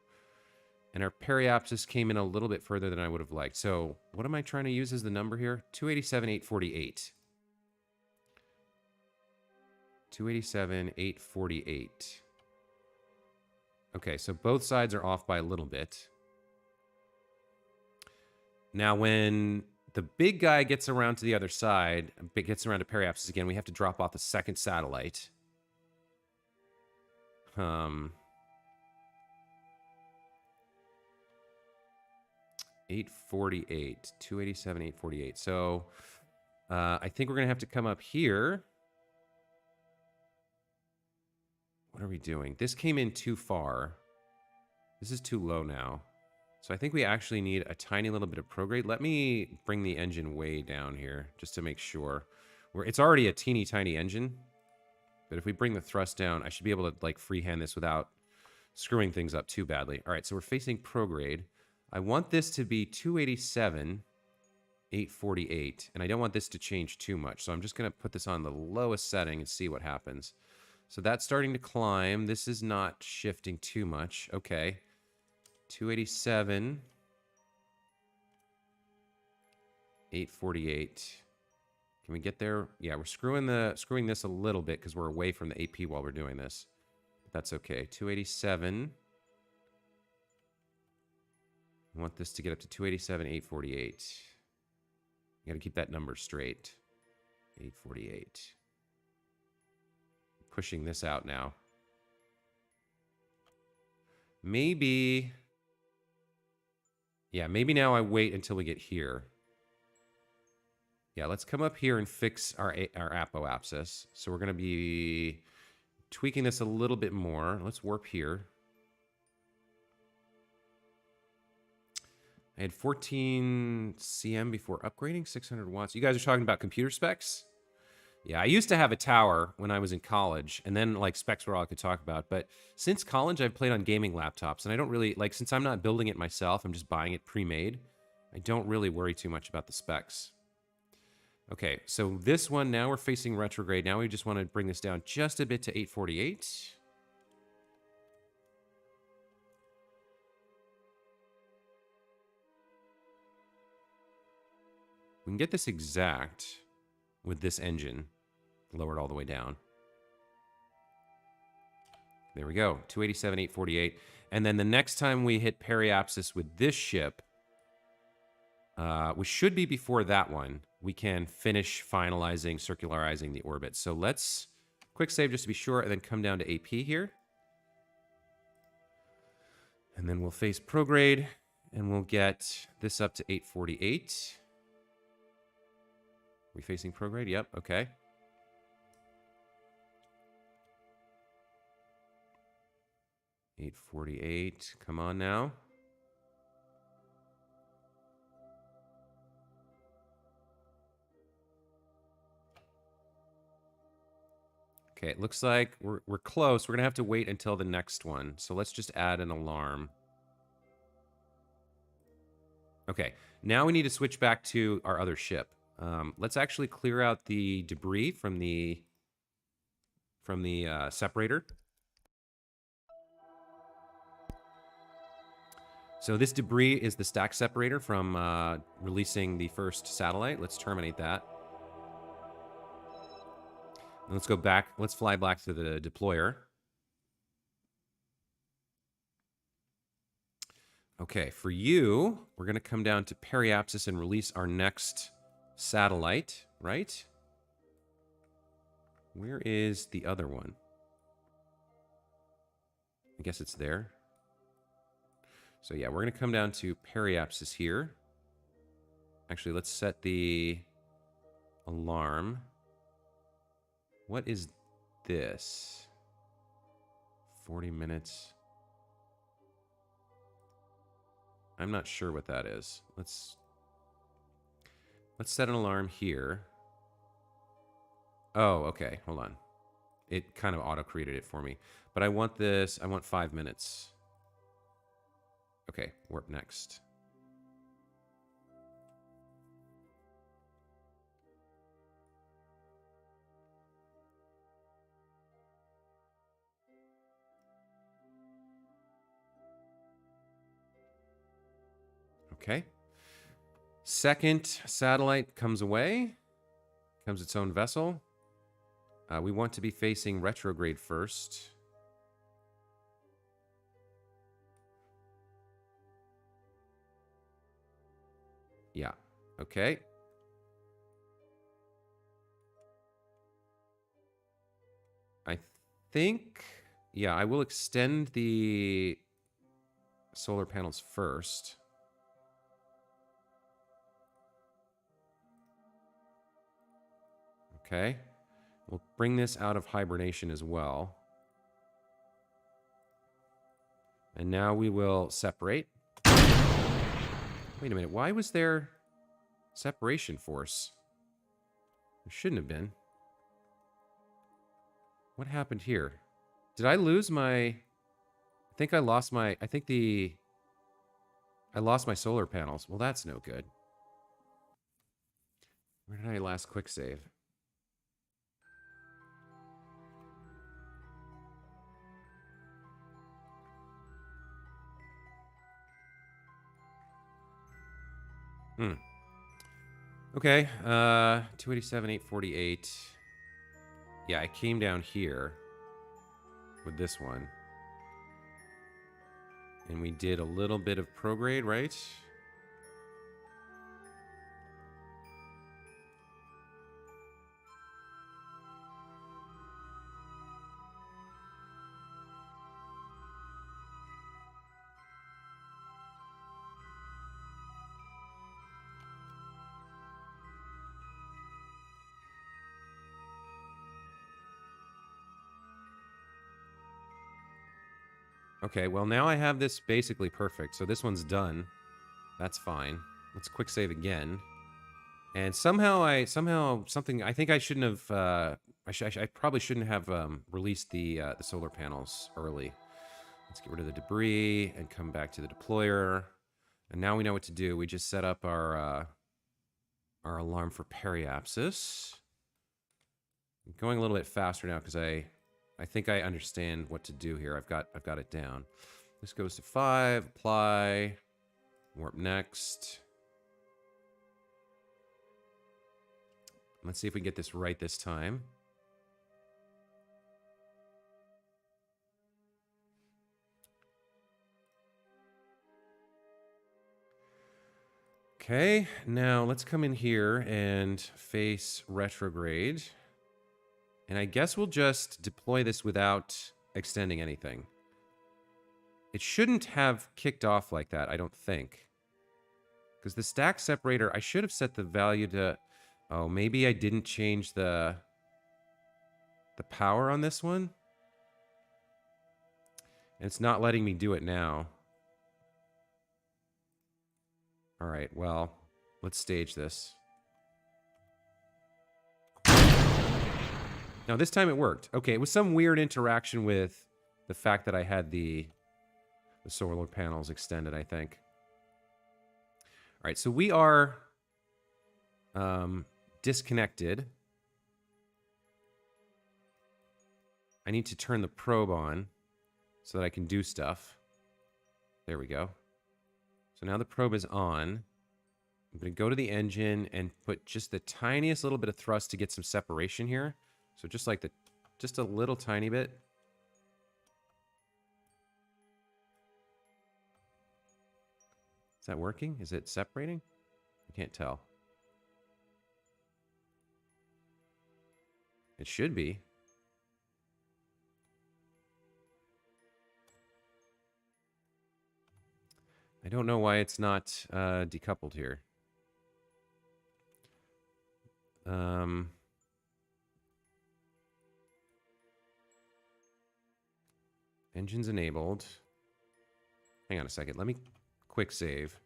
Speaker 1: and our periapsis came in a little bit further than I would have liked. So what am I trying to use as the number here? 287, 848. 287, 848. Okay, so both sides are off by a little bit. Now, when the big guy gets around to the other side, gets around to periapsis again, we have to drop off the second satellite. 848, 287, 848. So I think we're going to have to come up here. What are we doing? This came in too far. This is too low now. So I think we actually need a tiny little bit of prograde. Let me bring the engine way down here just to make sure. It's already a teeny tiny engine. But if we bring the thrust down, I should be able to like freehand this without screwing things up too badly. All right, so we're facing prograde. I want this to be 287, 848. And I don't want this to change too much. So I'm just going to put this on the lowest setting and see what happens. So that's starting to climb. This is not shifting too much. Okay. 287, 848. Can we get there? Yeah, we're screwing this a little bit because we're away from the AP while we're doing this. But that's okay. 287. I want this to get up to 287, 848. You got to keep that number straight. 848. Pushing this out now. Maybe. Yeah, maybe now I wait until we get here. Yeah, let's come up here and fix our apoapsis. So we're going to be tweaking this a little bit more. Let's warp here. I had 14 cm before upgrading, 600 watts. You guys are talking about computer specs? Yeah, I used to have a tower when I was in college, and then like specs were all I could talk about. But since college, I've played on gaming laptops, and I don't really, like, since I'm not building it myself, I'm just buying it pre-made. I don't really worry too much about the specs. Okay, so this one, now we're facing retrograde. Now we just want to bring this down just a bit to 848. We can get this exact with this engine. Lowered all the way down. There we go. 287, 848. And then the next time we hit periapsis with this ship, which should be before that one, we can finish finalizing, circularizing the orbit. So let's quick save just to be sure, and then come down to AP here. And then we'll face prograde, and we'll get this up to 848. We facing prograde? Yep, okay. 848, come on now. Okay, it looks like we're close. We're gonna have to wait until the next one. So let's just add an alarm. Okay, now we need to switch back to our other ship. Let's actually clear out the debris from the separator. So this debris is the stack separator from releasing the first satellite. Let's terminate that. And let's go back. Let's fly back to the deployer. Okay, for you, we're going to come down to periapsis and release our next satellite, right? Where is the other one? I guess it's there. So yeah, we're going to come down to periapsis here. Actually, let's set the alarm. What is this? 40 minutes. I'm not sure what that is. Let's set an alarm here. Oh, okay. Hold on. It kind of auto-created it for me. But I want this. I want 5 minutes. Okay, warp next. Okay. Second satellite comes away. Comes its own vessel. We want to be facing retrograde first. Yeah. Okay. I think... Yeah, I will extend the solar panels first. Okay. We'll bring this out of hibernation as well. And now we will separate. Wait a minute. Why was there separation force? There shouldn't have been. What happened here? Did I lose my... I think I lost my... I lost my solar panels. Well, that's no good. Where did I last quick save? Okay, 287, 848. Yeah, I came down here with this one. And we did a little bit of prograde, right? Okay, well now I have this basically perfect. So this one's done. That's fine. Let's quick save again. And somehow something I think I shouldn't have I probably shouldn't have released the solar panels early. Let's get rid of the debris and come back to the deployer. And now we know what to do. We just set up our alarm for periapsis. I'm going a little bit faster now because I think I understand what to do here. I've got it down. This goes to 5, apply, warp next. Let's see if we can get this right this time. Okay, now let's come in here and face retrograde. And I guess we'll just deploy this without extending anything. It shouldn't have kicked off like that, I don't think. Because the stack separator, I should have set the value to... Oh, maybe I didn't change the power on this one? And it's not letting me do it now. All right, well, let's stage this. Now, this time it worked. Okay, it was some weird interaction with the fact that I had the solar panels extended, I think. All right, so we are disconnected. I need to turn the probe on so that I can do stuff. There we go. So now the probe is on. I'm going to go to the engine and put just the tiniest little bit of thrust to get some separation here. So just like just a little tiny bit. Is that working? Is it separating? I can't tell. It should be. I don't know why it's not decoupled here. Engine's enabled. Hang on a second. Let me quick save.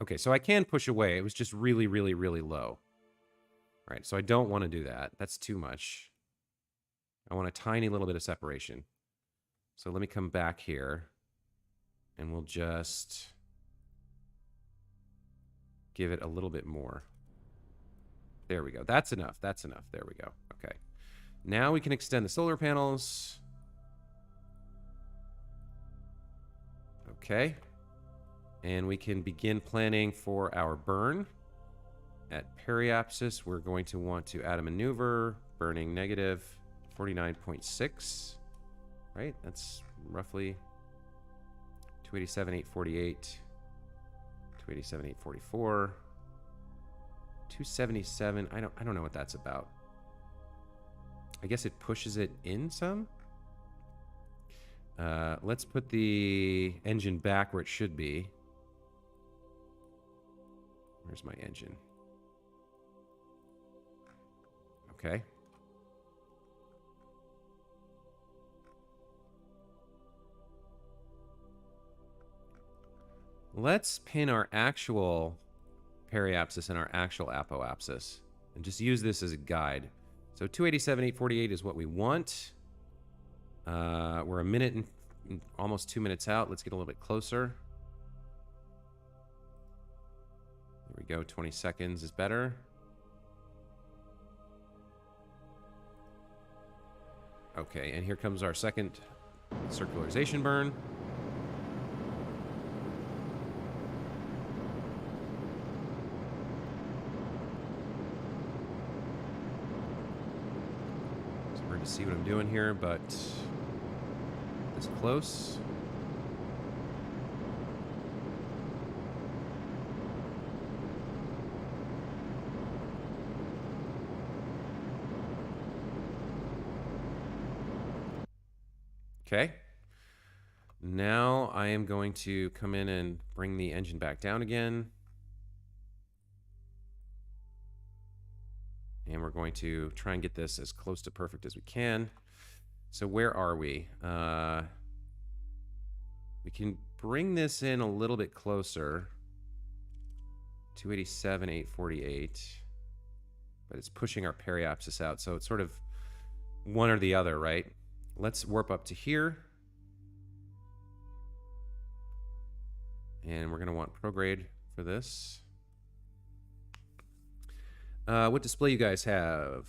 Speaker 1: Okay, so I can push away. It was just really, really, really low. All right, so I don't want to do that. That's too much. I want a tiny little bit of separation. So let me come back here. And we'll just give it a little bit more. There we go. That's enough. That's enough. There we go. Okay. Now we can extend the solar panels. Okay. And we can begin planning for our burn. At periapsis, we're going to want to add a maneuver, burning negative 49.6. Right? That's roughly 287, 848, 287, 844, 277. I don't know what that's about. I guess it pushes it in some. Let's put the engine back where it should be. Where's my engine? Okay. Let's pin our actual periapsis and our actual apoapsis and just use this as a guide. So 287, 848 is what we want. We're a minute and almost 2 minutes out. Let's get a little bit closer. There we go. 20 seconds is better. Okay, and here comes our second circularization burn. See what I'm doing here, but this close. Okay. Now I am going to come in and bring the engine back down again. And we're going to try and get this as close to perfect as we can. So where are we? We can bring this in a little bit closer. 287, 848. But it's pushing our periapsis out. So it's sort of one or the other, right? Let's warp up to here. And we're going to want prograde for this. What display you guys have?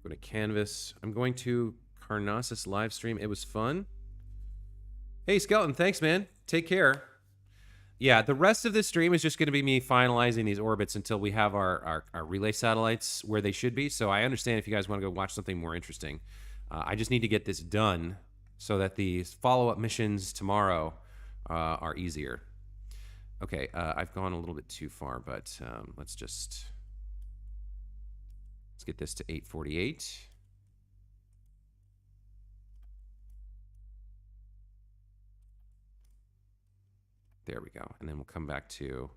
Speaker 1: Go to Canvas. I'm going to Carnassus live stream. It was fun. Hey, Skeleton, thanks, man. Take care. Yeah, the rest of this stream is just going to be me finalizing these orbits until we have our relay satellites where they should be. So I understand if you guys want to go watch something more interesting. I just need to get this done so that the follow-up missions tomorrow are easier. Okay, I've gone a little bit too far, but let's get this to 848. There we go. And then we'll come back to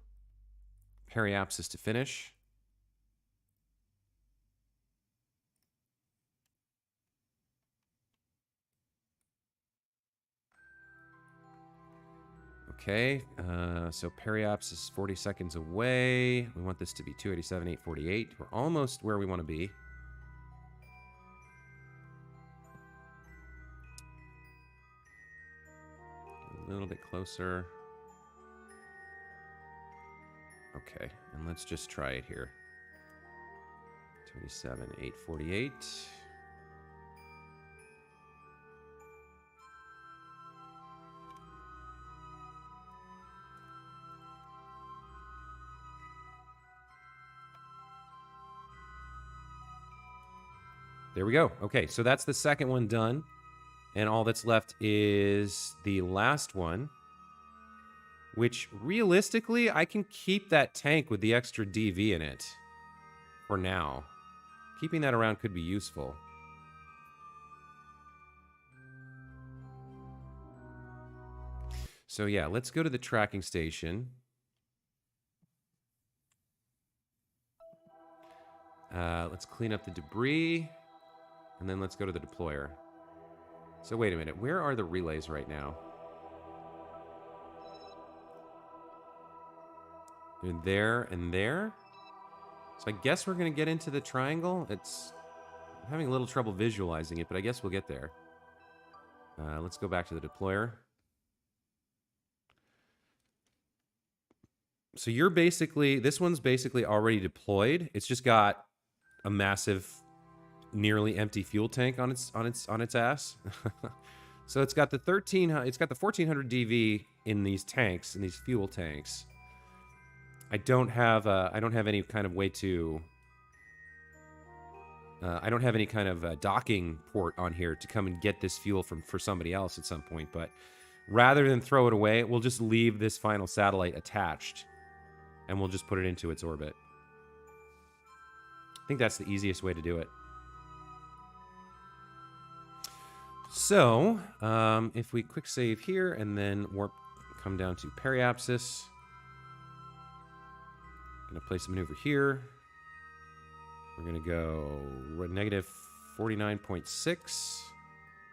Speaker 1: periapsis to finish. Okay, so periapsis is 40 seconds away. We want this to be 287, 848. We're almost where we want to be. A little bit closer. Okay, and let's just try it here. 287, 848. There we go. Okay, so that's the second one done. And all that's left is the last one, which realistically, I can keep that tank with the extra DV in it for now. Keeping that around could be useful. So yeah, let's go to the tracking station. Let's clean up the debris, and then let's go to the deployer. So wait a minute, where are the relays right now? They're there and there. So I guess we're going to get into the triangle. I'm having a little trouble visualizing it, but I guess we'll get there. Let's go back to the deployer. So you're basically, this one's basically already deployed. It's just got a massive, nearly empty fuel tank on its ass. So it's got the 1400 DV in these tanks, in these fuel tanks. I don't have any kind of way to. I don't have any kind of docking port on here to come and get this fuel for somebody else at some point. But rather than throw it away, we'll just leave this final satellite attached, and we'll just put it into its orbit. I think that's the easiest way to do it. So, if we quick save here and then come down to periapsis. Gonna place a maneuver here. We're gonna go negative 49.6,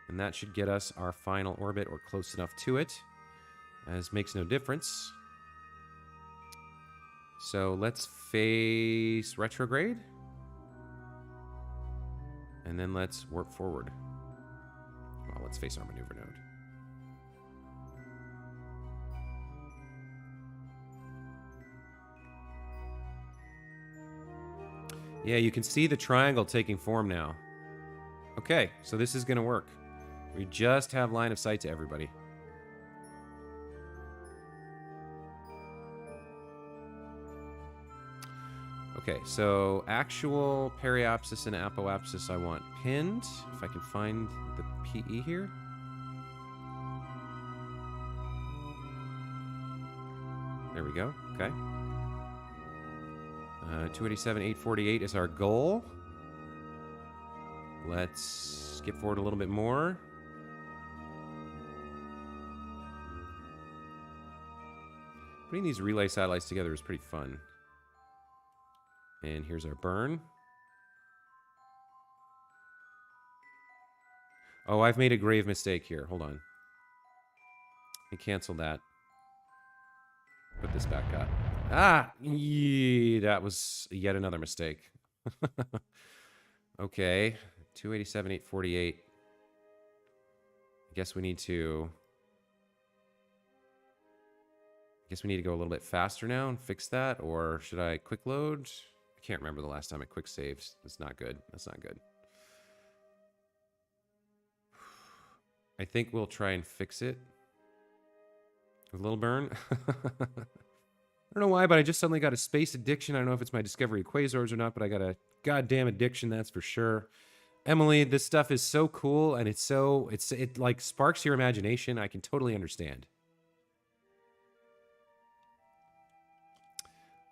Speaker 1: and that should get us our final orbit or close enough to it, as makes no difference. So let's face retrograde, and then let's warp forward. Well, let's face our maneuver node. Yeah, you can see the triangle taking form now. Okay, so this is going to work. We just have line of sight to everybody. Okay, so actual periapsis and apoapsis I want pinned. If I can find the PE here. There we go. Okay. 287,848 is our goal. Let's skip forward a little bit more. Putting these relay satellites together is pretty fun. And here's our burn. Oh, I've made a grave mistake here. Hold on. Let me cancel that. Put this back up. Ah! Yeah, that was yet another mistake. Okay. 287,848. I guess we need to go a little bit faster now and fix that, or should I quick load? I can't remember the last time I quick saved. That's not good. That's not good. I think we'll try and fix it with a little burn. I don't know why, but I just suddenly got a space addiction. I don't know if it's my discovery of quasars or not, but I got a goddamn addiction, that's for sure. Emily, this stuff is so cool, and it like sparks your imagination. I can totally understand.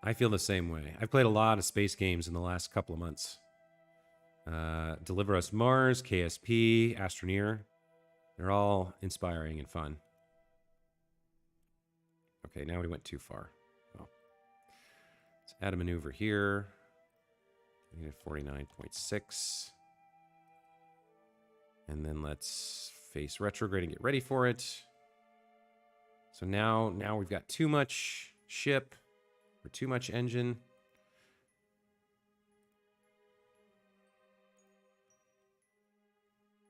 Speaker 1: I feel the same way. I've played a lot of space games in the last couple of months. Deliver Us Mars, KSP, Astroneer. They're all inspiring and fun. Okay, now we went too far. Well, let's add a maneuver here. Negative 49.6. And then let's face retrograde and get ready for it. So now we've got too much ship or too much engine.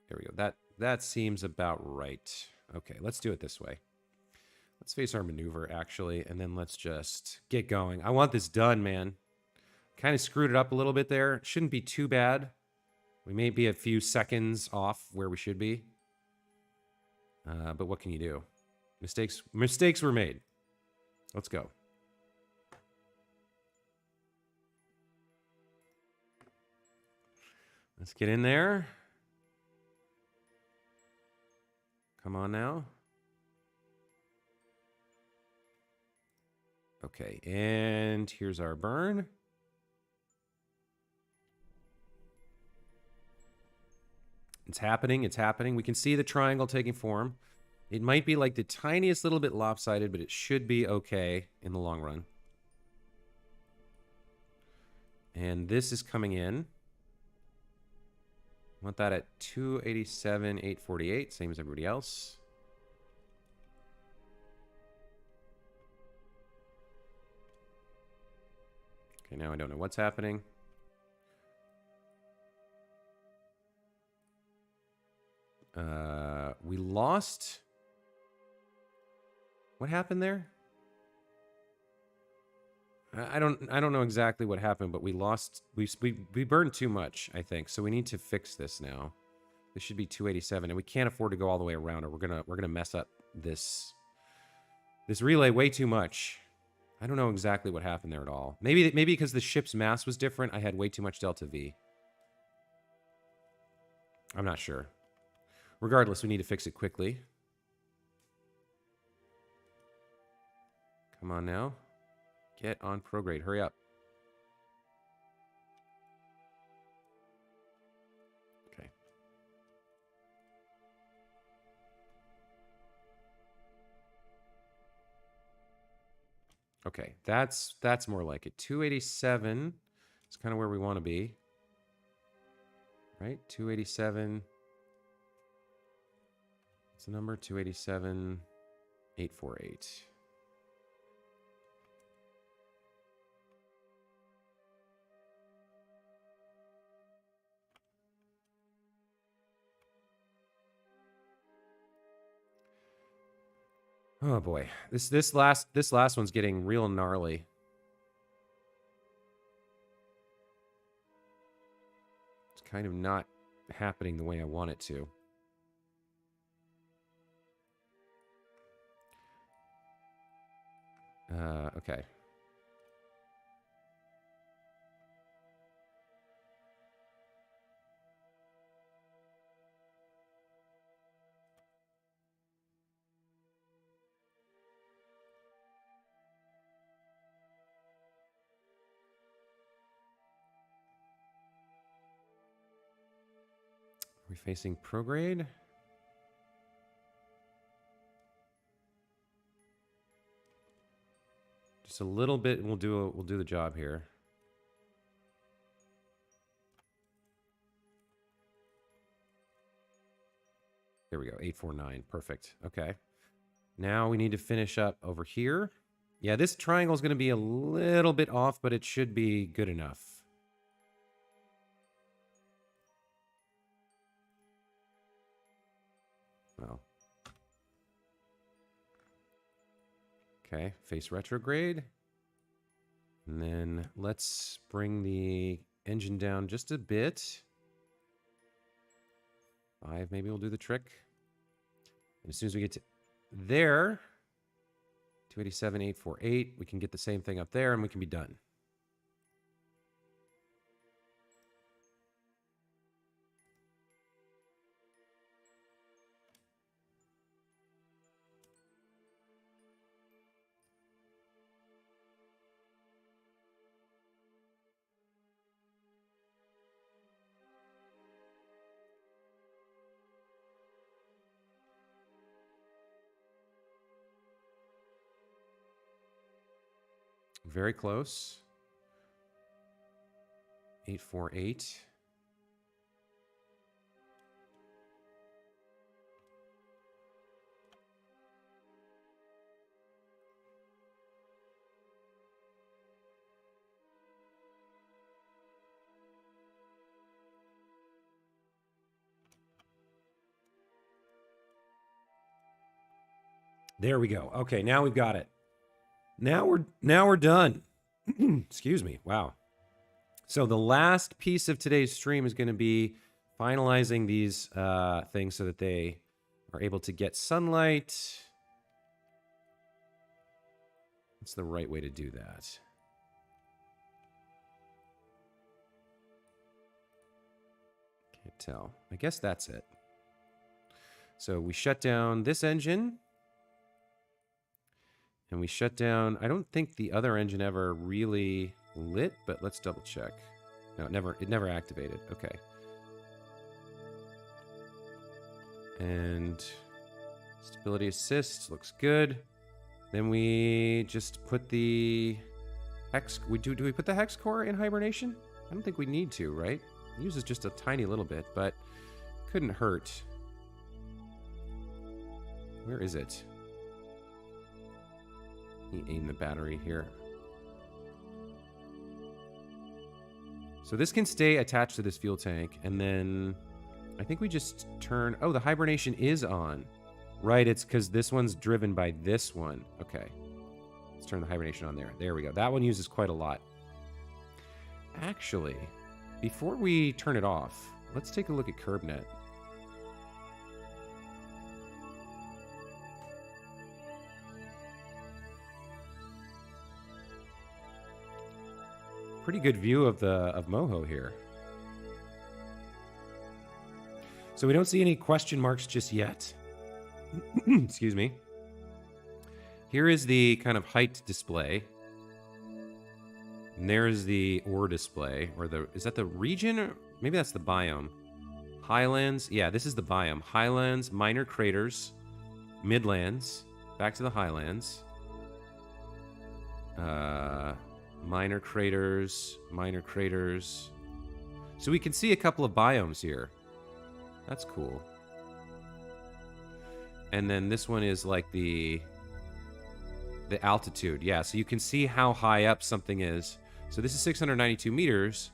Speaker 1: There we go. That seems about right. Okay, let's do it this way. Let's face our maneuver, actually, and then let's just get going. I want this done, man. Kind of screwed it up a little bit there. Shouldn't be too bad. We may be a few seconds off where we should be. But what can you do? Mistakes were made. Let's go. Let's get in there. Come on now. Okay, and here's our burn. It's happening, it's happening. We can see the triangle taking form. It might be like the tiniest little bit lopsided, but it should be okay in the long run. And this is coming in. I want that at 287, 848, same as everybody else. Okay, now I don't know what's happening. We lost. What happened there? I don't know exactly what happened, but we lost. We burned too much, I think. So we need to fix this now. This should be 287, and we can't afford to go all the way around, or we're gonna mess up this relay way too much. I don't know exactly what happened there at all. Maybe because the ship's mass was different, I had way too much delta V. I'm not sure. Regardless, we need to fix it quickly. Come on now. Get on prograde. Hurry up. Okay. Okay, that's more like it. 287 is kind of where we want to be. Right? 287. What's the number? 287, 848. Oh boy, this last one's getting real gnarly. It's kind of not happening the way I want it to. Okay. Are we facing prograde? Just a little bit, and we'll do the job here. There we go, 849, perfect. Okay. Now we need to finish up over here. Yeah, this triangle is going to be a little bit off, but it should be good enough. Well. Okay, face retrograde. And then let's bring the engine down just a bit. 5, maybe we'll do the trick. And as soon as we get to there, 287, 848, we can get the same thing up there and we can be done. Very close. 848. There we go. Okay, now we've got it. Now we're done. Excuse me. Wow. So the last piece of today's stream is going to be finalizing these things so that they are able to get sunlight. What's the right way to do that? tell. I guess that's it. So we shut down this engine. And we shut down... I don't think the other engine ever really lit, but let's double check. No, it never activated. Okay. And stability assist looks good. Then we just put the hex... Do we put the hex core in hibernation? I don't think we need to, right? It uses just a tiny little bit, but couldn't hurt. Where is it? Let me aim the battery here. So this can stay attached to this fuel tank, and then I think we just turn... Oh, the hibernation is on. Right, it's because this one's driven by this one. Okay. Let's turn the hibernation on there. There we go. That one uses quite a lot. Actually, before we turn it off, let's take a look at KerbNet. Pretty good view of Moho here. So we don't see any question marks just yet. Excuse me. Here is the kind of height display. And there's the ore display, or is that the region? Or maybe that's the biome. Highlands. Yeah, this is the biome. Highlands, minor craters, midlands, back to the highlands. Minor craters, minor craters. So we can see a couple of biomes here. That's cool. And then this one is like the altitude. Yeah, so you can see how high up something is. So this is 692 meters.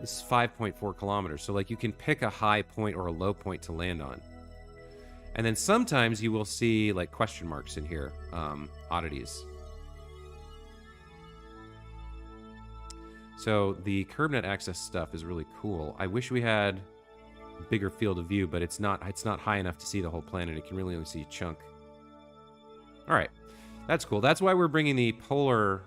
Speaker 1: This is 5.4 kilometers. So like you can pick a high point or a low point to land on. And then sometimes you will see like question marks in here, oddities. So the KerbNet access stuff is really cool. I wish we had a bigger field of view, but it's not high enough to see the whole planet. It can really only see a chunk. All right, that's cool. That's why we're bringing the polar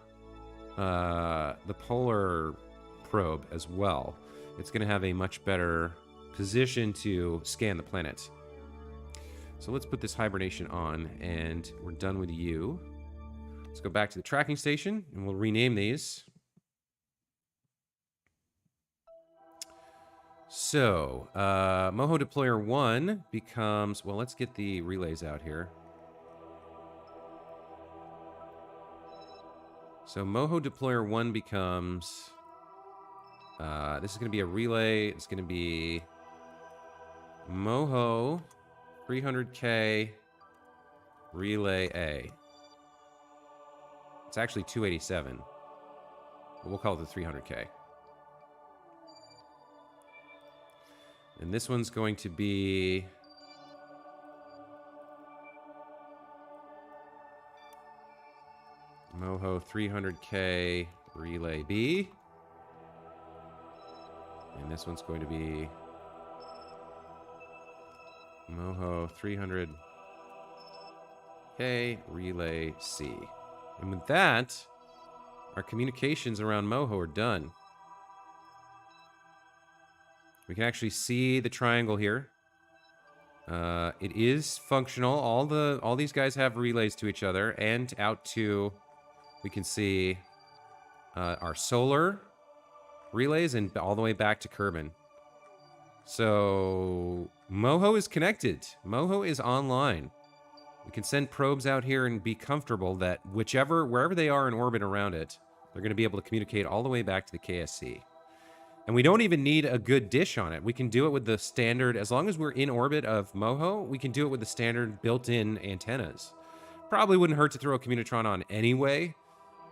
Speaker 1: probe as well. It's going to have a much better position to scan the planet. So let's put this hibernation on, and we're done with you. Let's go back to the tracking station, and we'll rename these. So, Moho Deployer 1 becomes... Well, let's get the relays out here. So, Moho Deployer 1 becomes... this is going to be a relay. It's going to be... Moho 300K Relay A. It's actually 287. But we'll call it the 300K. And this one's going to be... Moho 300K Relay B. And this one's going to be... Moho 300K Relay C. And with that, our communications around Moho are done. We can actually see the triangle here. It is functional. All these guys have relays to each other and out to... We can see our solar relays and all the way back to Kerbin. So Moho is connected. Moho is online. We can send probes out here and be comfortable that wherever they are in orbit around it, they're going to be able to communicate all the way back to the KSC. And we don't even need a good dish on it. We can do it with the standard, as long as we're in orbit of Moho, we can do it with the standard built-in antennas. Probably wouldn't hurt to throw a Communitron on anyway,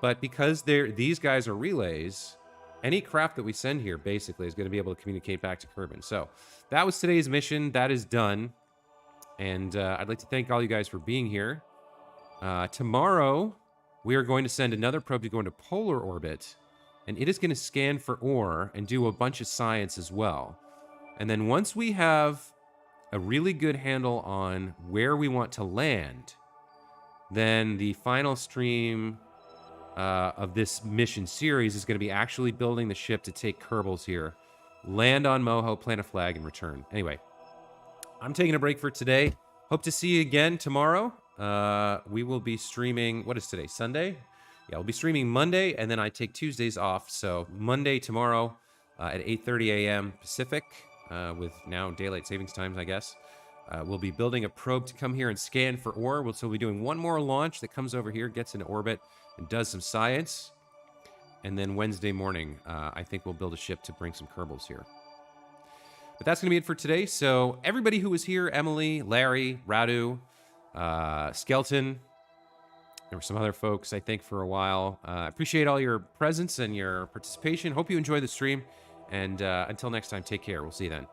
Speaker 1: but because these guys are relays, any craft that we send here basically is going to be able to communicate back to Kerbin. So that was today's mission. That is done. And I'd like to thank all you guys for being here. Tomorrow, we are going to send another probe to go into polar orbit. And it is going to scan for ore and do a bunch of science as well. And then once we have a really good handle on where we want to land, then the final stream of this mission series is going to be actually building the ship to take Kerbals here land on Moho, plant a flag, and return. Anyway, I'm taking a break for today. Hope to see you again tomorrow. We will be streaming, what is today, Sunday? Yeah, we'll be streaming Monday, and then I take Tuesdays off. So Monday tomorrow at 8:30 a.m. Pacific, with now daylight savings times, I guess. We'll be building a probe to come here and scan for ore. So we'll be doing one more launch that comes over here, gets into orbit, and does some science. And then Wednesday morning, I think we'll build a ship to bring some Kerbals here. But that's going to be it for today. So everybody who was here, Emily, Larry, Radu, Skelton, there were some other folks, I think, for a while. I appreciate all your presence and your participation. Hope you enjoy the stream. And until next time, take care. We'll see you then.